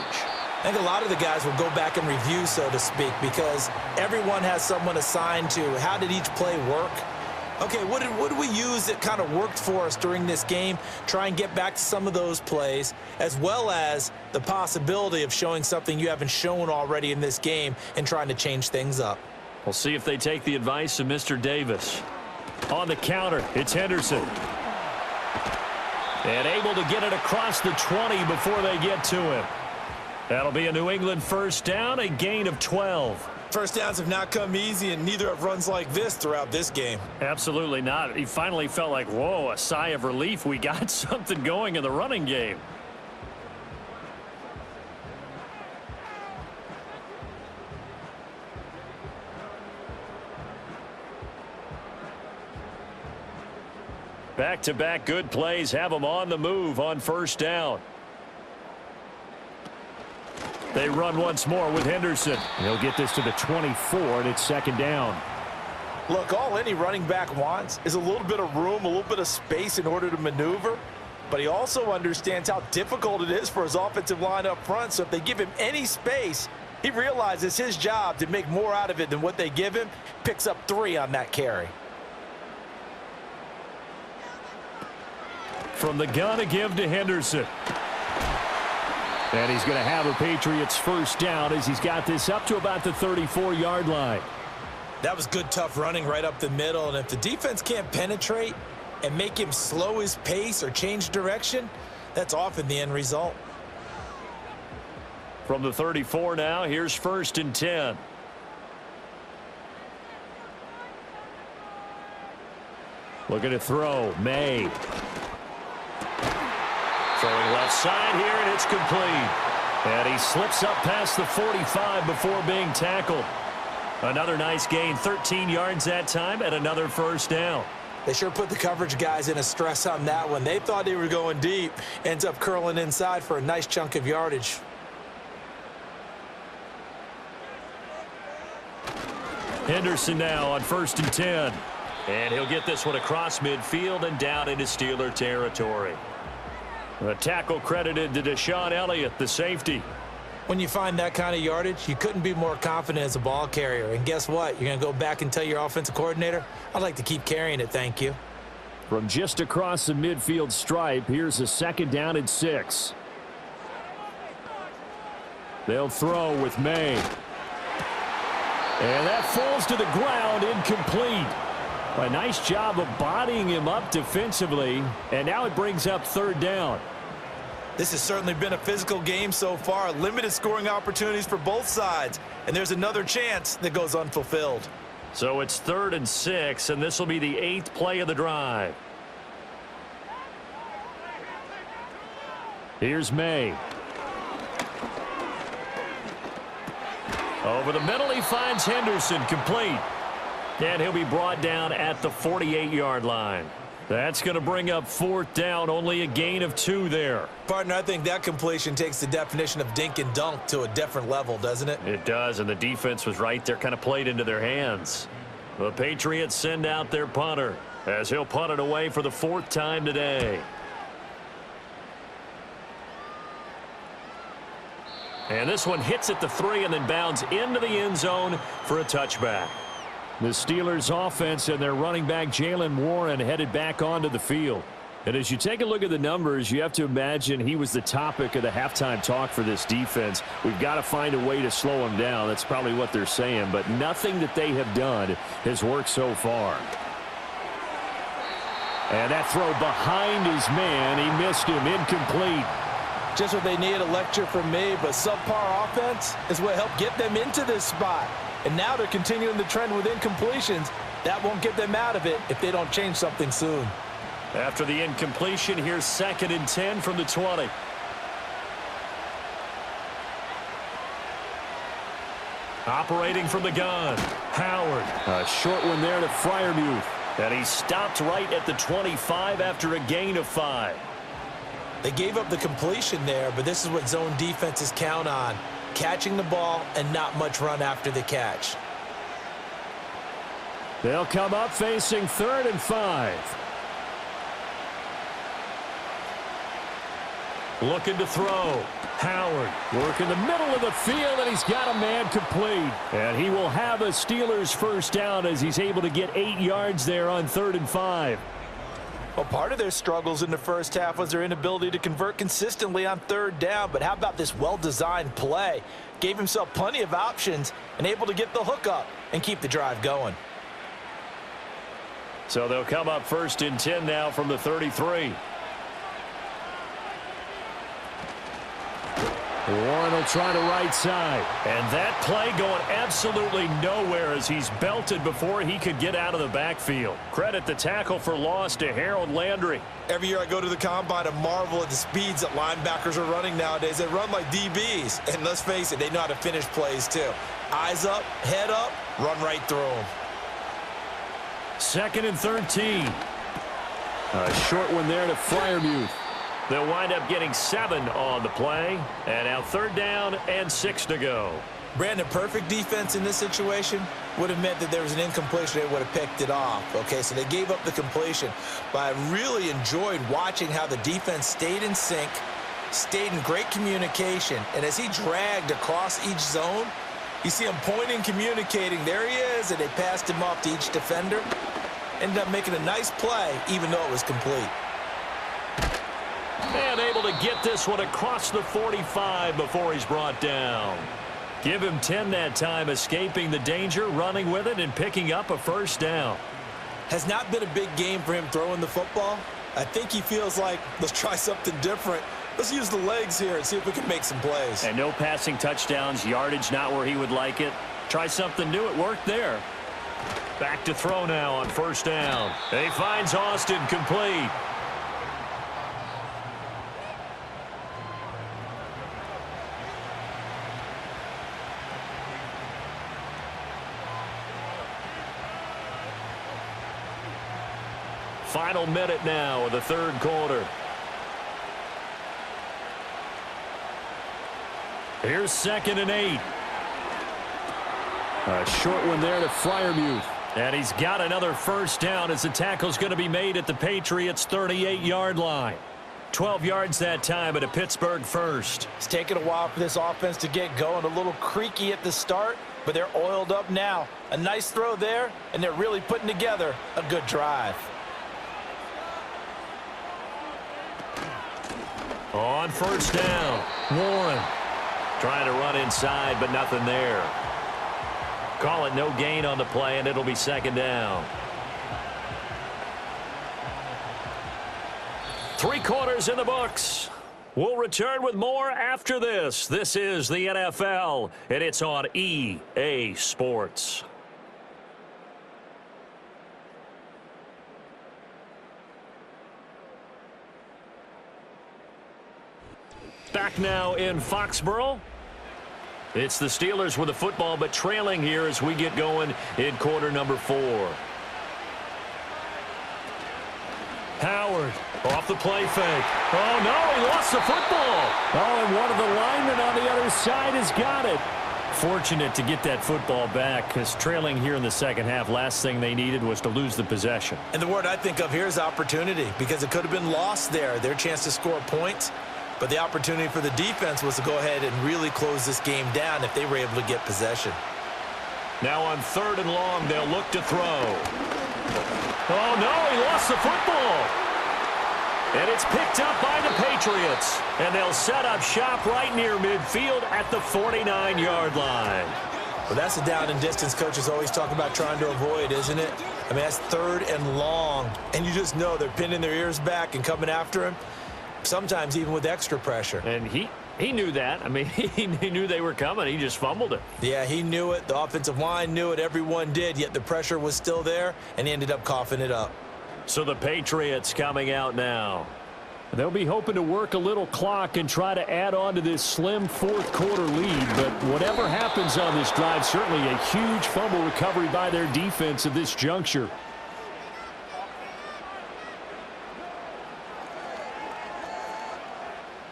I think a lot of the guys will go back and review, so to speak, because everyone has someone assigned to how did each play work. Okay, what did we use that kind of worked for us during this game? Try and get back to some of those plays, as well as the possibility of showing something you haven't shown already in this game and trying to change things up. We'll see if they take the advice of Mr. Davis. On the counter, it's Henderson. And able to get it across the 20 before they get to him. That'll be a New England 1st down, a gain of 12. 1st downs have not come easy, and neither have runs like this throughout this game. Absolutely not. He finally felt like, whoa, a sigh of relief. We got something going in the running game. Back-to-back good plays have them on the move on 1st down. They run once more with Henderson. He'll get this to the 24, and it's 2nd down. Look, all any running back wants is a little bit of room, a little bit of space in order to maneuver. But he also understands how difficult it is for his offensive line up front. So if they give him any space, he realizes his job to make more out of it than what they give him. Picks up 3 on that carry. From the gun, a give to Henderson. And he's going to have a Patriots 1st down as he's got this up to about the 34-yard line. That was good, tough running right up the middle. And if the defense can't penetrate and make him slow his pace or change direction, that's often the end result. From the 34 now, here's 1st and 10. Looking to throw. May. Throwing left side here, and it's complete. And he slips up past the 45 before being tackled. Another nice gain, 13 yards that time, and another 1st down. They sure put the coverage guys in a stress on that one. They thought they were going deep. Ends up curling inside for a nice chunk of yardage. Henderson now on 1st and 10. And he'll get this one across midfield and down into Steeler territory. The tackle credited to Deshaun Elliott, the safety. When you find that kind of yardage, you couldn't be more confident as a ball carrier. And guess what? You're going to go back and tell your offensive coordinator, I'd like to keep carrying it, thank you. From just across the midfield stripe, here's a 2nd down and 6. They'll throw with May. And that falls to the ground, incomplete. A nice job of bodying him up defensively, and now it brings up 3rd down. This has certainly been a physical game so far. Limited scoring opportunities for both sides. And there's another chance that goes unfulfilled. So it's 3rd and 6, and this will be the 8th play of the drive. Here's May. Over the middle, he finds Henderson, complete. And he'll be brought down at the 48-yard line. That's going to bring up 4th down, only a gain of 2 there. Partner, I think that completion takes the definition of dink and dunk to a different level, doesn't it? It does, and the defense was right there, kind of played into their hands. The Patriots send out their punter as he'll punt it away for the 4th time today. And this one hits at the 3 and then bounds into the end zone for a touchback. The Steelers offense and their running back Jalen Warren headed back onto the field. And as you take a look at the numbers, you have to imagine he was the topic of the halftime talk for this defense. We've got to find a way to slow him down. That's probably what they're saying. But nothing that they have done has worked so far. And that throw behind his man. He missed him. Incomplete. Just what they need, a lecture from me, but subpar offense is what helped get them into this spot. And now they're continuing the trend with incompletions. That won't get them out of it if they don't change something soon. After the incompletion, here's 2nd and 10 from the 20. Operating from the gun, Howard. A short one there to Freiermuth. And he stopped right at the 25 after a gain of 5. They gave up the completion there, but this is what zone defenses count on. Catching the ball and not much run after the catch. They'll come up facing 3rd and 5. Looking to throw. Howard working the middle of the field, and he's got a man complete. And he will have a Steelers 1st down as he's able to get 8 yards there on 3rd and 5. Well, part of their struggles in the first half was their inability to convert consistently on 3rd down. But how about this well-designed play? Gave himself plenty of options and able to get the hook up and keep the drive going. So they'll come up 1st and 10 now from the 33. Warren will try to right side. And that play going absolutely nowhere as he's belted before he could get out of the backfield. Credit the tackle for loss to Harold Landry. Every year I go to the combine and marvel at the speeds that linebackers are running nowadays. They run like DBs. And let's face it, they know how to finish plays too. Eyes up, head up, run right through them. 2nd and 13. A short one there to Freiermuth. They'll wind up getting 7 on the play. And now 3rd down and 6 to go. Brandon, perfect defense in this situation would have meant that there was an incompletion. They would have picked it off. Okay, so they gave up the completion. But I really enjoyed watching how the defense stayed in sync, stayed in great communication. And as he dragged across each zone, you see him pointing, communicating. There he is, and they passed him off to each defender. Ended up making a nice play, even though it was complete. And able to get this one across the 45 before he's brought down. Give him 10 that time, escaping the danger, running with it, and picking up a 1st down. Has not been a big game for him throwing the football. I think he feels like, let's try something different. Let's use the legs here and see if we can make some plays. And no passing touchdowns, yardage not where he would like it. Try something new, it worked there. Back to throw now on 1st down. He finds Austin, complete. Final minute now of the 3rd quarter. Here's 2nd and 8. A short one there to Freiermuth. And he's got another 1st down as the tackle's going to be made at the Patriots' 38-yard line. 12 yards that time, but a Pittsburgh first. It's taken a while for this offense to get going. A little creaky at the start, but they're oiled up now. A nice throw there, and they're really putting together a good drive. On first down, Warren trying to run inside, but nothing there. Call it no gain on the play, and it'll be second down. 3 quarters in the books. We'll return with more after this. This is the NFL, and it's on EA Sports. Back now in Foxborough. It's the Steelers with the football, but trailing here as we get going in quarter number 4. Howard off the play fake. Oh, no, he lost the football. Oh, and one of the linemen on the other side has got it. Fortunate to get that football back, because trailing here in the second half, last thing they needed was to lose the possession. And the word I think of here is opportunity, because it could have been lost there, their chance to score points. But the opportunity for the defense was to go ahead and really close this game down if they were able to get possession. Now on 3rd and long, they'll look to throw. Oh, no, he lost the football. And it's picked up by the Patriots. And they'll set up shop right near midfield at the 49-yard line. Well, that's the down and distance coaches always talk about trying to avoid, isn't it? I mean, that's 3rd and long. And you just know they're pinning their ears back and coming after him, sometimes even with extra pressure. And he knew that. I mean, he knew they were coming. He just fumbled it. Yeah, he knew it. The offensive line knew it. Everyone did, yet the pressure was still there, and he ended up coughing it up. So the Patriots coming out now. They'll be hoping to work a little clock and try to add on to this slim 4th quarter lead. But whatever happens on this drive, certainly a huge fumble recovery by their defense at this juncture.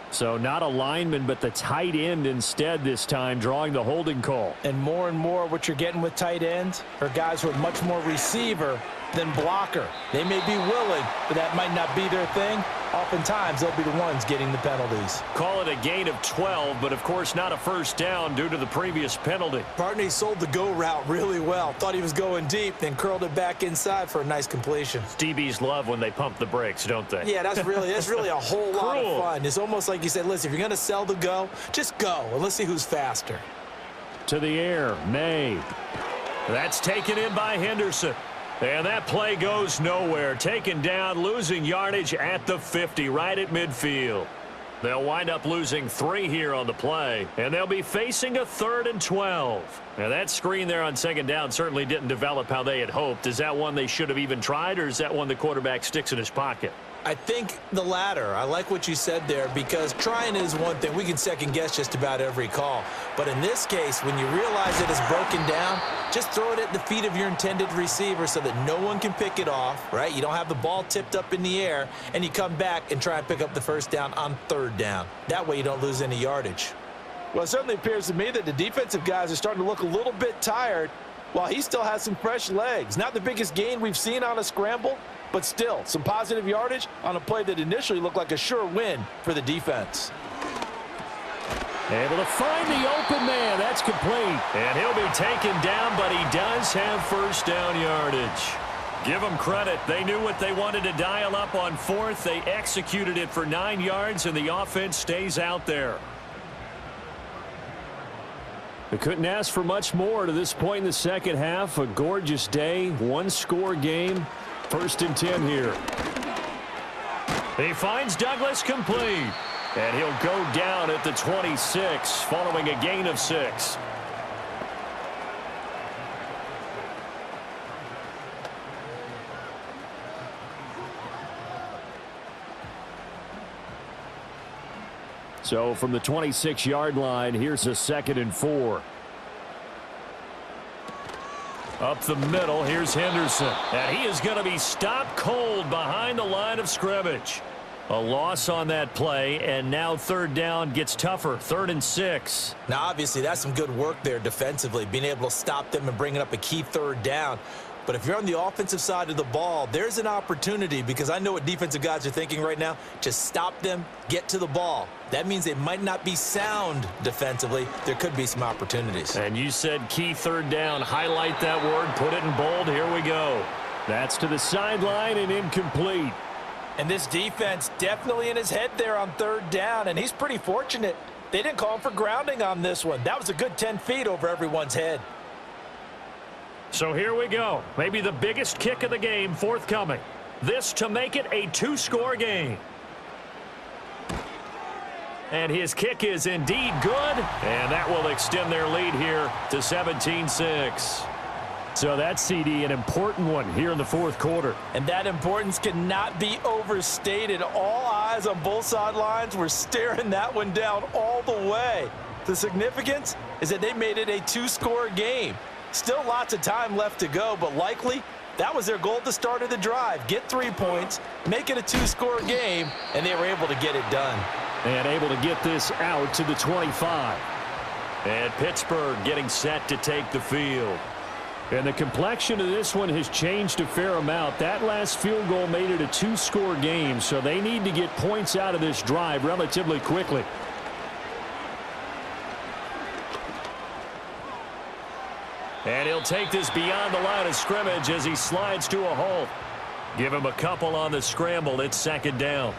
So not a lineman, but the tight end instead this time, drawing the holding call. And more what you're getting with tight ends are guys who are much more receiver than blocker. They may be willing, but that might not be their thing. Oftentimes, they'll be the ones getting the penalties. Call it a gain of 12, but of course not a first down due to the previous penalty. Partner, he sold the go route really well. Thought he was going deep, then curled it back inside for a nice completion. DBs love when they pump the brakes, don't they? Yeah, that's really a whole lot of fun. It's almost like you said, listen, if you're going to sell the go, just go, and let's see who's faster. To the air, May. That's taken in by Henderson. And that play goes nowhere. Taken down, losing yardage at the 50, right at midfield. They'll wind up losing 3 here on the play, and they'll be facing a 3rd and 12. Now, that screen there on 2nd down certainly didn't develop how they had hoped. Is that one they should have even tried, or is that one the quarterback sticks in his pocket? I think the latter. I like what you said there, because trying is one thing. We can second guess just about every call. But in this case, when you realize it is broken down, just throw it at the feet of your intended receiver so that no one can pick it off, right? You don't have the ball tipped up in the air, and you come back and try and pick up the first down on 3rd down. That way you don't lose any yardage. Well, it certainly appears to me that the defensive guys are starting to look a little bit tired while he still has some fresh legs. Not the biggest gain we've seen on a scramble, but still some positive yardage on a play that initially looked like a sure win for the defense. Able to find the open man. That's complete. And he'll be taken down, but he does have first down yardage. Give them credit. They knew what they wanted to dial up on 4th. They executed it for 9 yards, and the offense stays out there. They couldn't ask for much more to this point in the second half. A gorgeous day, 1-score game. 1st and 10 here. He finds Douglas complete. And he'll go down at the 26 following a gain of 6. So from the 26-yard line, here's a 2nd and 4. Up the middle, here's Henderson. And he is going to be stopped cold behind the line of scrimmage. A loss on that play, and now 3rd down gets tougher. 3rd and 6. Now, obviously, that's some good work there defensively, being able to stop them and bringing up a key 3rd down. But if you're on the offensive side of the ball, there's an opportunity, because I know what defensive guys are thinking right now. Just stop them, get to the ball. That means they might not be sound defensively. There could be some opportunities. And you said key third down. Highlight that word, put it in bold. Here we go. That's to the sideline and incomplete. And this defense definitely in his head there on third down, and he's pretty fortunate. They didn't call him for grounding on this one. That was a good 10 feet over everyone's head. So here we go. Maybe the biggest kick of the game forthcoming. This to make it a two-score game. And his kick is indeed good. And that will extend their lead here to 17-6. So that's, CD, an important one here in the fourth quarter. And that importance cannot be overstated. All eyes on both sidelines were staring that one down all the way. The significance is that they made it a two-score game. Still lots of time left to go, but likely that was their goal at the start of the drive. Get 3 points, make it a two-score game, and they were able to get it done. And able to get this out to the 25. And Pittsburgh getting set to take the field. And the complexion of this one has changed a fair amount. That last field goal made it a two-score game, so they need to get points out of this drive relatively quickly. And he'll take this beyond the line of scrimmage as he slides to a halt. Give him a couple on the scramble. It's second down.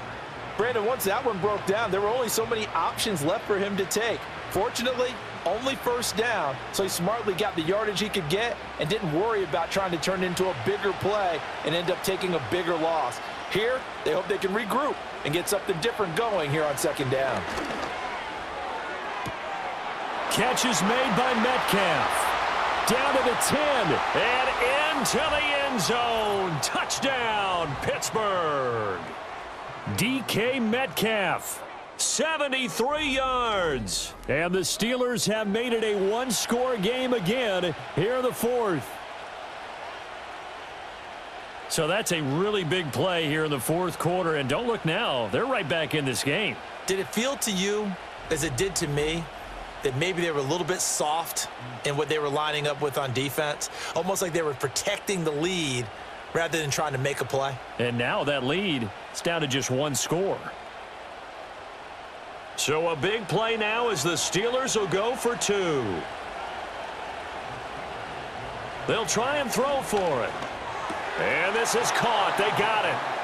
Brandon, once that one broke down, there were only so many options left for him to take. Fortunately, only first down, so he smartly got the yardage he could get and didn't worry about trying to turn it into a bigger play and end up taking a bigger loss. Here, they hope they can regroup and get something different going here on second down. Catch is made by Metcalf. Down to the 10 and into the end zone. Touchdown, Pittsburgh. DK Metcalf, 73 yards. And the Steelers have made it a one-score game again here in the fourth. So that's a really big play here in the fourth quarter. And don't look now, they're right back in this game. Did it feel to you, as it did to me, that maybe they were a little bit soft in what they were lining up with on defense? Almost like they were protecting the lead rather than trying to make a play. And now that lead is down to just one score. So a big play now as the Steelers will go for two. They'll try and throw for it. And this is caught. They got it.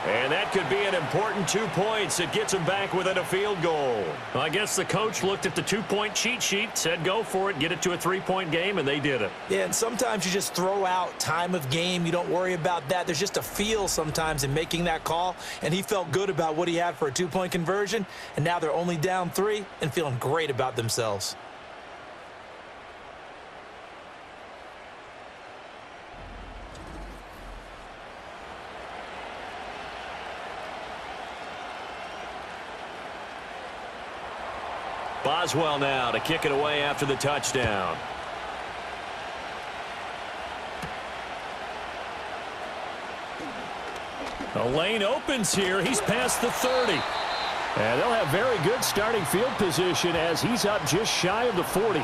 And that could be an important 2 points. It gets them back within a field goal. I guess the coach looked at the two-point cheat sheet, said go for it, get it to a three-point game, and they did it. Yeah, and sometimes you just throw out time of game. You don't worry about that. There's just a feel sometimes in making that call, and he felt good about what he had for a two-point conversion, and now they're only down 3 and feeling great about themselves. Boswell now to kick it away after the touchdown. The lane opens here. He's past the 30. And they'll have very good starting field position as he's up just shy of the 40.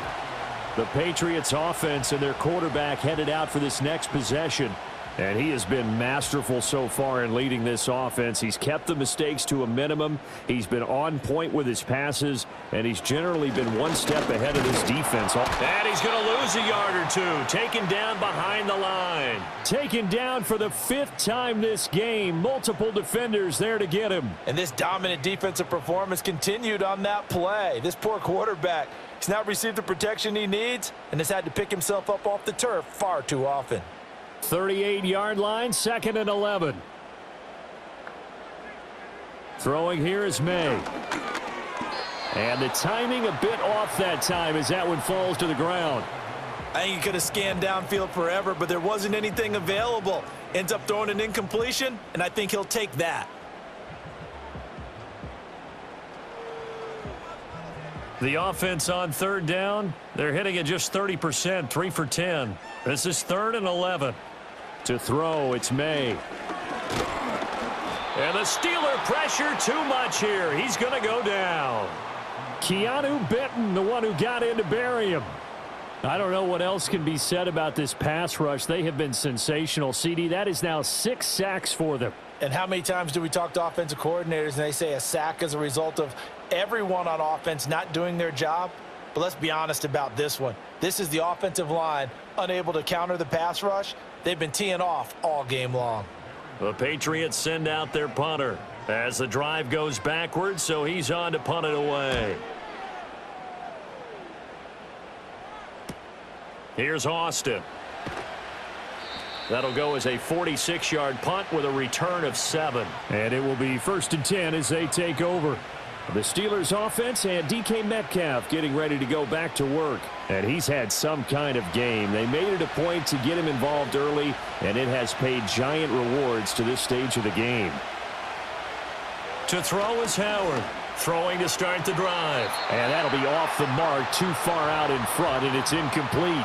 The Patriots offense and their quarterback headed out for this next possession. And he has been masterful so far in leading this offense. He's kept the mistakes to a minimum. He's been on point with his passes, and he's generally been one step ahead of this defense. And he's going to lose a yard or two. Taken down behind the line. Taken down for the 5th time this game. Multiple defenders there to get him. And this dominant defensive performance continued on that play. This poor quarterback, he's not received the protection he needs and has had to pick himself up off the turf far too often. 38-yard line, 2nd and 11. Throwing here is May. And the timing a bit off that time as that one falls to the ground. I think he could have scanned downfield forever, but there wasn't anything available. Ends up throwing an incompletion, and I think he'll take that. The offense on 3rd down, they're hitting at just 30%, 3 for 10. This is 3rd and 11. To throw, it's May. And the Steeler pressure too much here. He's going to go down. Keanu Benton, the one who got in to bury him. I don't know what else can be said about this pass rush. They have been sensational. CD, that is now 6 sacks for them. And how many times do we talk to offensive coordinators and they say a sack is a result of everyone on offense not doing their job? But let's be honest about this one. This is the offensive line unable to counter the pass rush. They've been teeing off all game long. The Patriots send out their punter as the drive goes backwards, so he's on to punt it away. Here's Austin. That'll go as a 46-yard punt with a return of 7. And it will be 1st and 10 as they take over. The Steelers offense and DK Metcalf getting ready to go back to work. And he's had some kind of game. They made it a point to get him involved early, and it has paid giant rewards to this stage of the game. To throw is Howard. Throwing to start the drive. And that'll be off the mark, too far out in front, and it's incomplete.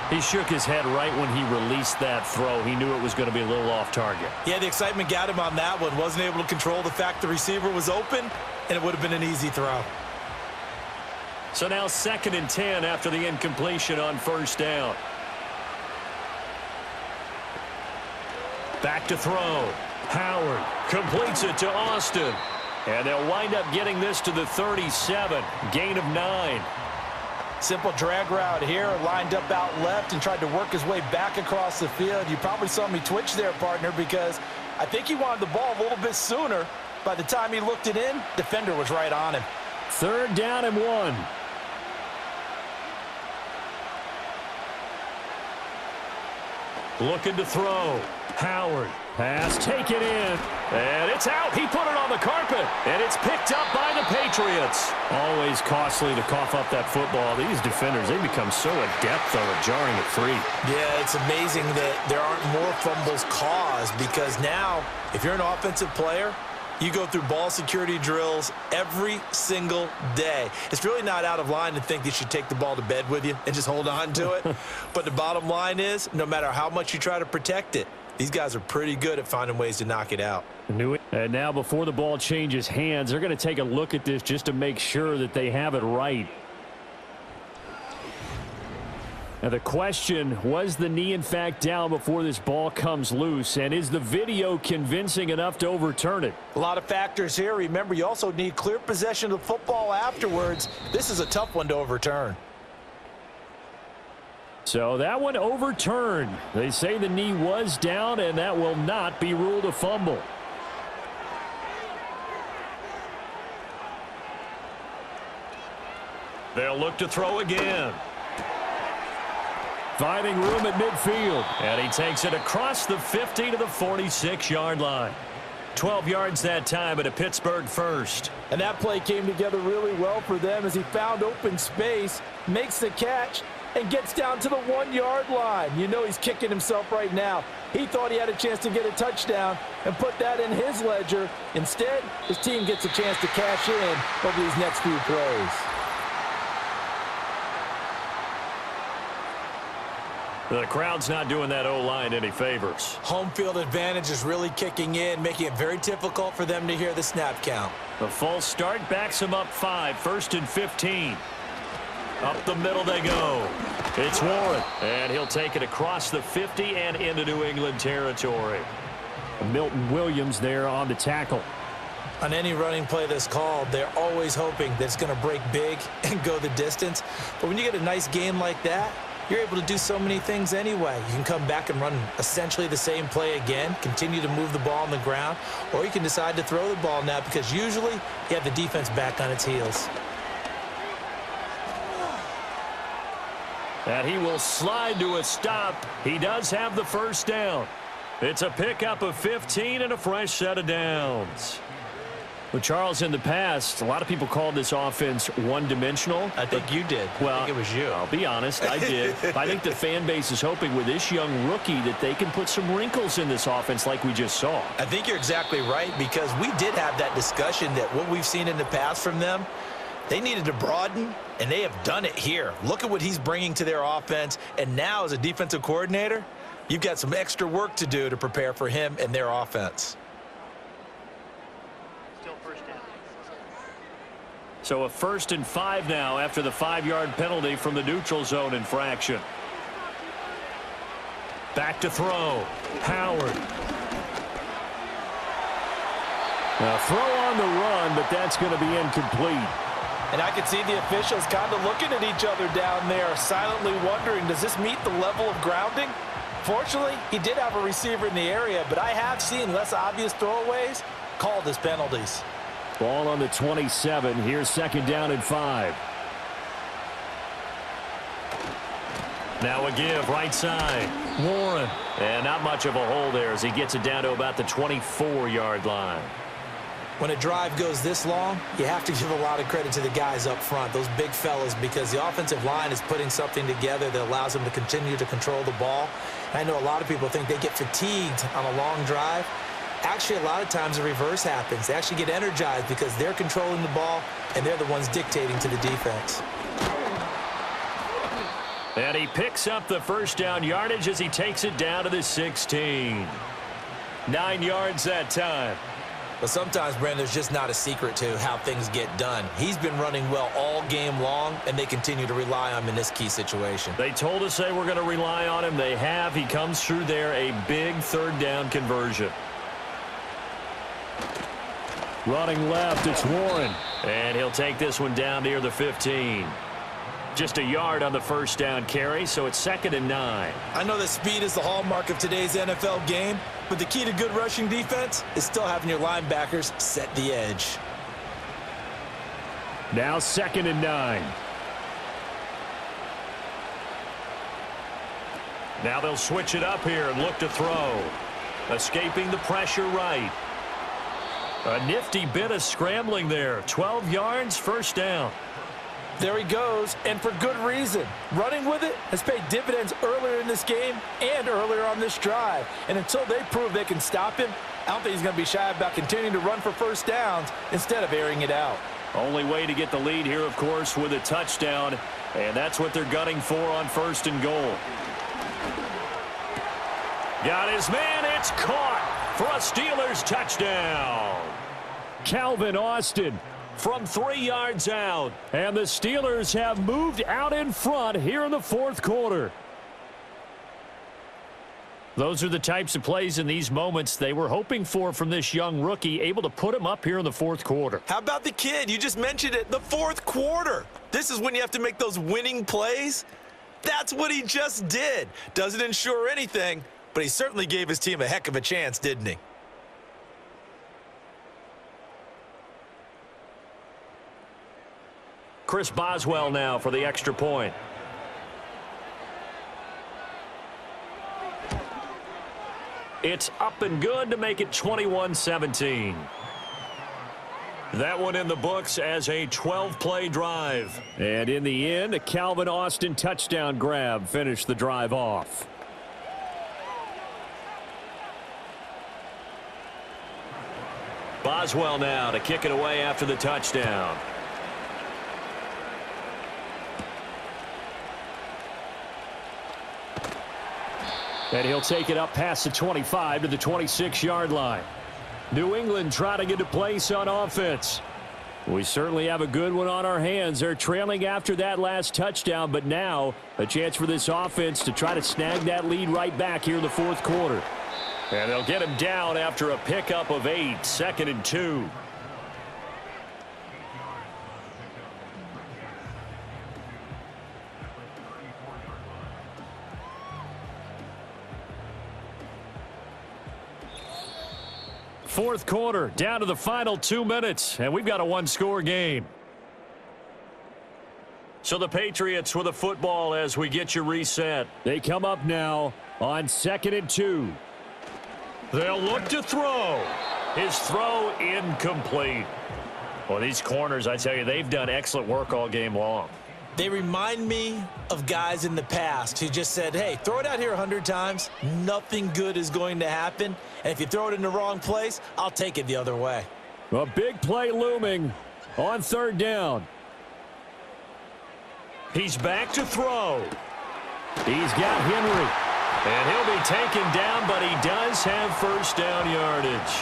He shook his head right when he released that throw. He knew it was going to be a little off target. Yeah, the excitement got him on that one. Wasn't able to control the fact the receiver was open, and it would have been an easy throw. So now 2nd and 10 after the incompletion on 1st down. Back to throw. Howard completes it to Austin. And they'll wind up getting this to the 37. Gain of 9. Simple drag route here, lined up out left and tried to work his way back across the field. You probably saw me twitch there, partner, because I think he wanted the ball a little bit sooner. By the time he looked it in, defender was right on him. 3rd down and 1. Looking to throw. Howard. Pass taken in. And it's out. He put it on the carpet. And it's picked up by the Patriots. Always costly to cough up that football. These defenders, they become so adept, though, at jarring it free. Yeah, it's amazing that there aren't more fumbles caused, because now, if you're an offensive player, you go through ball security drills every single day. It's really not out of line to think you should take the ball to bed with you and just hold on to it. But the bottom line is, no matter how much you try to protect it, these guys are pretty good at finding ways to knock it out. And now before the ball changes hands, they're going to take a look at this just to make sure that they have it right. Now the question, was the knee in fact down before this ball comes loose? And is the video convincing enough to overturn it? A lot of factors here. Remember, you also need clear possession of the football afterwards. This is a tough one to overturn. So that one overturned. They say the knee was down, and that will not be ruled a fumble. They'll look to throw again. Finding room at midfield. And he takes it across the 50 to the 46-yard line. 12 yards that time at a Pittsburgh first. And that play came together really well for them as he found open space, makes the catch, and gets down to the 1-yard line. You know he's kicking himself right now. He thought he had a chance to get a touchdown and put that in his ledger. Instead, his team gets a chance to cash in over these next few plays. The crowd's not doing that O-line any favors. Home field advantage is really kicking in, making it very difficult for them to hear the snap count. The false start backs him up 5, 1st and 15. Up the middle they go. It's Warren, and he'll take it across the 50 and into New England territory. Milton Williams there on the tackle. On any running play that's called, they're always hoping that it's going to break big and go the distance. But when you get a nice game like that, you're able to do so many things anyway. You can come back and run essentially the same play again, continue to move the ball on the ground, or you can decide to throw the ball now because usually you have the defense back on its heels. And he will slide to a stop. He does have the 1st down. It's a pickup of 15 and a fresh set of downs. Well, Charles, in the past, a lot of people called this offense one-dimensional. I think you did. Well, I think it was you. I'll be honest, I did. I think the fan base is hoping with this young rookie that they can put some wrinkles in this offense like we just saw. I think you're exactly right, because we did have that discussion that what we've seen in the past from them, they needed to broaden, and they have done it here. Look at what he's bringing to their offense, and now as a defensive coordinator, you've got some extra work to do to prepare for him and their offense. So a 1st and 5 now after the 5-yard penalty from the neutral zone infraction. Back to throw. Howard. A throw on the run, but that's going to be incomplete. And I could see the officials kind of looking at each other down there, silently wondering, does this meet the level of grounding? Fortunately, he did have a receiver in the area, but I have seen less obvious throwaways called as penalties. Ball on the 27. Here's 2nd down and 5. Now a give, right side. Warren. And not much of a hole there as he gets it down to about the 24-yard line. When a drive goes this long, you have to give a lot of credit to the guys up front, those big fellas, because the offensive line is putting something together that allows them to continue to control the ball. And I know a lot of people think they get fatigued on a long drive. Actually, a lot of times the reverse happens. They actually get energized because they're controlling the ball, and they're the ones dictating to the defense. And he picks up the 1st down yardage as he takes it down to the 16. 9 yards that time. But sometimes, Brandon, there's just not a secret to how things get done. He's been running well all game long, and they continue to rely on him in this key situation. They told us they were going to rely on him. They have. He comes through there, a big 3rd down conversion. Running left, it's Warren. And he'll take this one down near the 15. Just a yard on the 1st down carry, so it's 2nd and 9. I know that speed is the hallmark of today's NFL game, but the key to good rushing defense is still having your linebackers set the edge. Now 2nd and 9. Now they'll switch it up here and look to throw. Escaping the pressure right. A nifty bit of scrambling there. 12 yards, 1st down. There he goes, and for good reason. Running with it has paid dividends earlier in this game and earlier on this drive. And until they prove they can stop him, I don't think he's going to be shy about continuing to run for 1st downs instead of airing it out. Only way to get the lead here, of course, with a touchdown. And that's what they're gunning for on 1st and goal. Got his man. It's caught for a Steelers touchdown. Calvin Austin from 3 yards out. And the Steelers have moved out in front here in the 4th quarter. Those are the types of plays in these moments they were hoping for from this young rookie, able to put him up here in the 4th quarter. How about the kid? You just mentioned it, the 4th quarter. This is when you have to make those winning plays. That's what he just did. Doesn't ensure anything, but he certainly gave his team a heck of a chance, didn't he? Chris Boswell now for the extra point. It's up and good to make it 21-17. That one in the books as a 12-play drive. And in the end, a Calvin Austin touchdown grab finished the drive off. Boswell now to kick it away after the touchdown. And he'll take it up past the 25 to the 26-yard line. New England trying to get a place on offense. We certainly have a good one on our hands. They're trailing after that last touchdown, but now a chance for this offense to try to snag that lead right back here in the 4th quarter. And they'll get him down after a pickup of 8, 2nd and 2. Fourth quarter, down to the final 2 minutes, and we've got a one-score game. So the Patriots with the football as we get you reset. They come up now on 2nd and 2. They'll look to throw. His throw incomplete. Well, these corners, I tell you, they've done excellent work all game long. They remind me of guys in the past who just said, hey, throw it out here 100 times. Nothing good is going to happen. And if you throw it in the wrong place, I'll take it the other way. A big play looming on 3rd down. He's back to throw. He's got Henry. And he'll be taken down, but he does have 1st down yardage.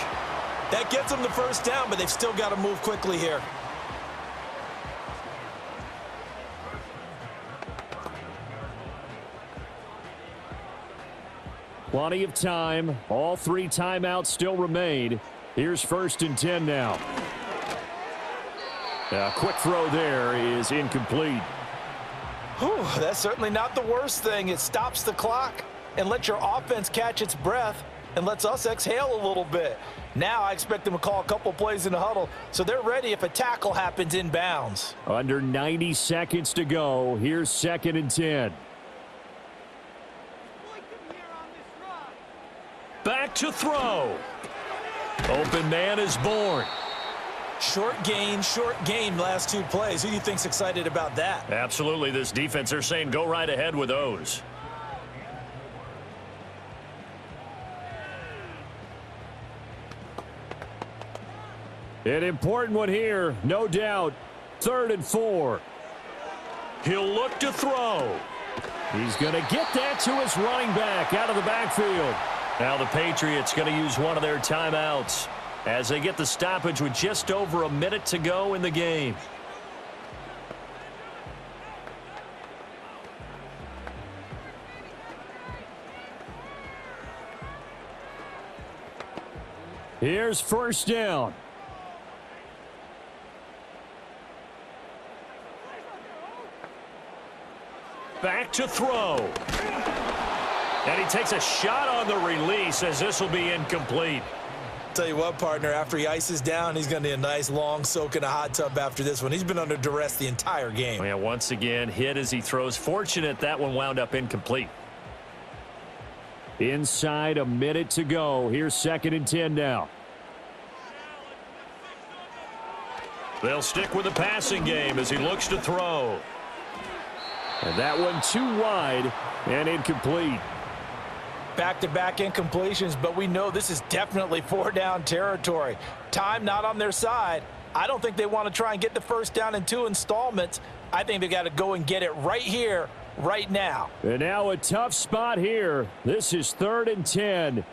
That gets them the 1st down, but they've still got to move quickly here. Plenty of time. All 3 timeouts still remain. Here's 1st and 10 now. A quick throw there is incomplete. Whew, that's certainly not the worst thing. It stops the clock and lets your offense catch its breath and lets us exhale a little bit. Now I expect them to call a couple plays in the huddle so they're ready if a tackle happens inbounds. Under 90 seconds to go. Here's 2nd and 10. Back to throw. Open man is born. Short gain last 2 plays. Who do you think's excited about that? Absolutely. This defense, they're saying go right ahead with those. An important one here, no doubt. 3rd and 4. He'll look to throw. He's going to get that to his running back out of the backfield. Now the Patriots going to use one of their timeouts as they get the stoppage with just over a minute to go in the game. Here's 1st down. Back to throw. And he takes a shot on the release as this will be incomplete. Tell you what, partner, after he ices down, he's going to need a nice long soak in a hot tub after this one. He's been under duress the entire game. Yeah, once again, hit as he throws. Fortunate that one wound up incomplete. Inside a minute to go. Here's 2nd and 10 now. They'll stick with the passing game as he looks to throw. And that one too wide and incomplete. Back-to-back incompletions, but we know this is definitely 4-down territory. Time not on their side. I don't think they want to try and get the 1st down in 2 installments. I think they got to go and get it right here, right now. And now a tough spot here. This is 3rd and 10.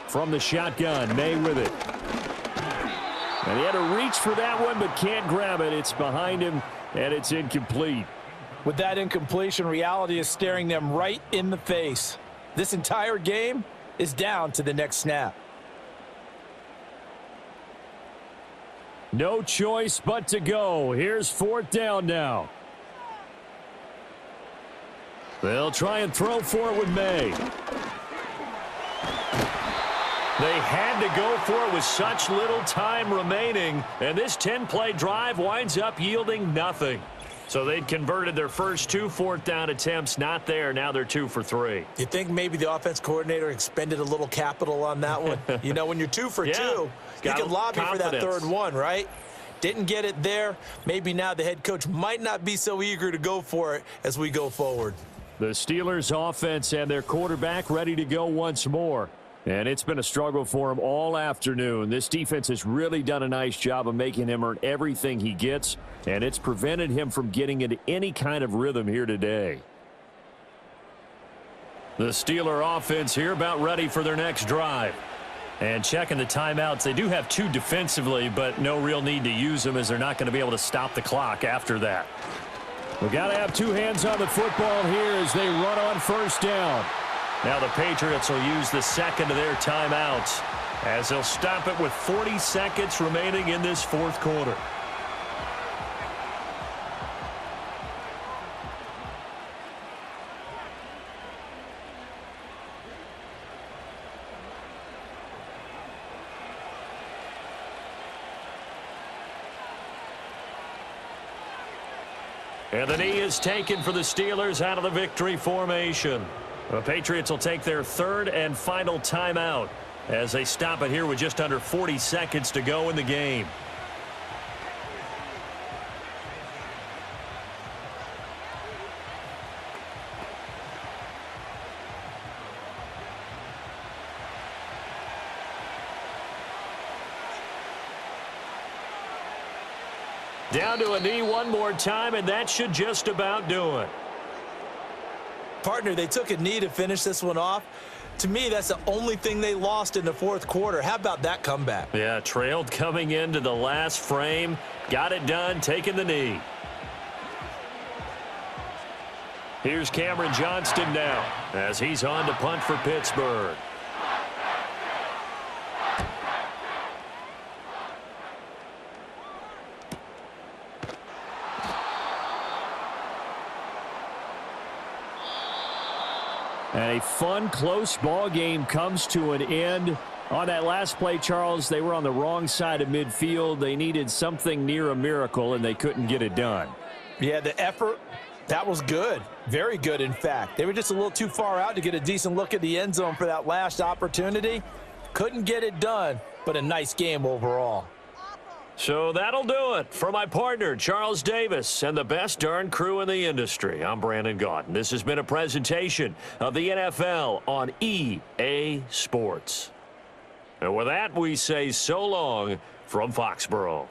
From the shotgun, May with it. And he had to reach for that one, but can't grab it. It's behind him, and it's incomplete. With that incompletion, reality is staring them right in the face. This entire game is down to the next snap. No choice but to go. Here's 4th down now. They'll try and throw for it with May. They had to go for it with such little time remaining, and this 10-play drive winds up yielding nothing. So they'd converted their first 2 4th-down attempts. Not there. Now they're 2 for 3. You think maybe the offense coordinator expended a little capital on that one? You know, when you're 2 for 2, you can lobby for that 3rd one, right? Didn't get it there. Maybe now the head coach might not be so eager to go for it as we go forward. The Steelers offense and their quarterback ready to go once more. And it's been a struggle for him all afternoon. This defense has really done a nice job of making him earn everything he gets, and it's prevented him from getting into any kind of rhythm here today. The Steeler offense here about ready for their next drive. And checking the timeouts, they do have 2 defensively, but no real need to use them as they're not going to be able to stop the clock after that. We've got to have 2 hands on the football here as they run on 1st down. Now the Patriots will use the 2nd of their timeouts as they'll stop it with 40 seconds remaining in this 4th quarter. And the knee is taken for the Steelers out of the victory formation. The Patriots will take their 3rd and final timeout as they stop it here with just under 40 seconds to go in the game. Down to a knee one more time, and that should just about do it. Partner, they took a knee to finish this one off. To me, that's the only thing they lost in the 4th quarter. How about that comeback? Yeah, trailed coming into the last frame. Got it done, taking the knee. Here's Cameron Johnston now as he's on to punt for Pittsburgh. And a fun, close ball game comes to an end. On that last play, Charles, they were on the wrong side of midfield. They needed something near a miracle, and they couldn't get it done. Yeah, the effort, that was good. Very good, in fact. They were just a little too far out to get a decent look at the end zone for that last opportunity. Couldn't get it done, but a nice game overall. So that'll do it for my partner, Charles Davis, and the best darn crew in the industry. I'm Brandon Gaudin. This has been a presentation of the NFL on EA Sports. And with that, we say so long from Foxborough.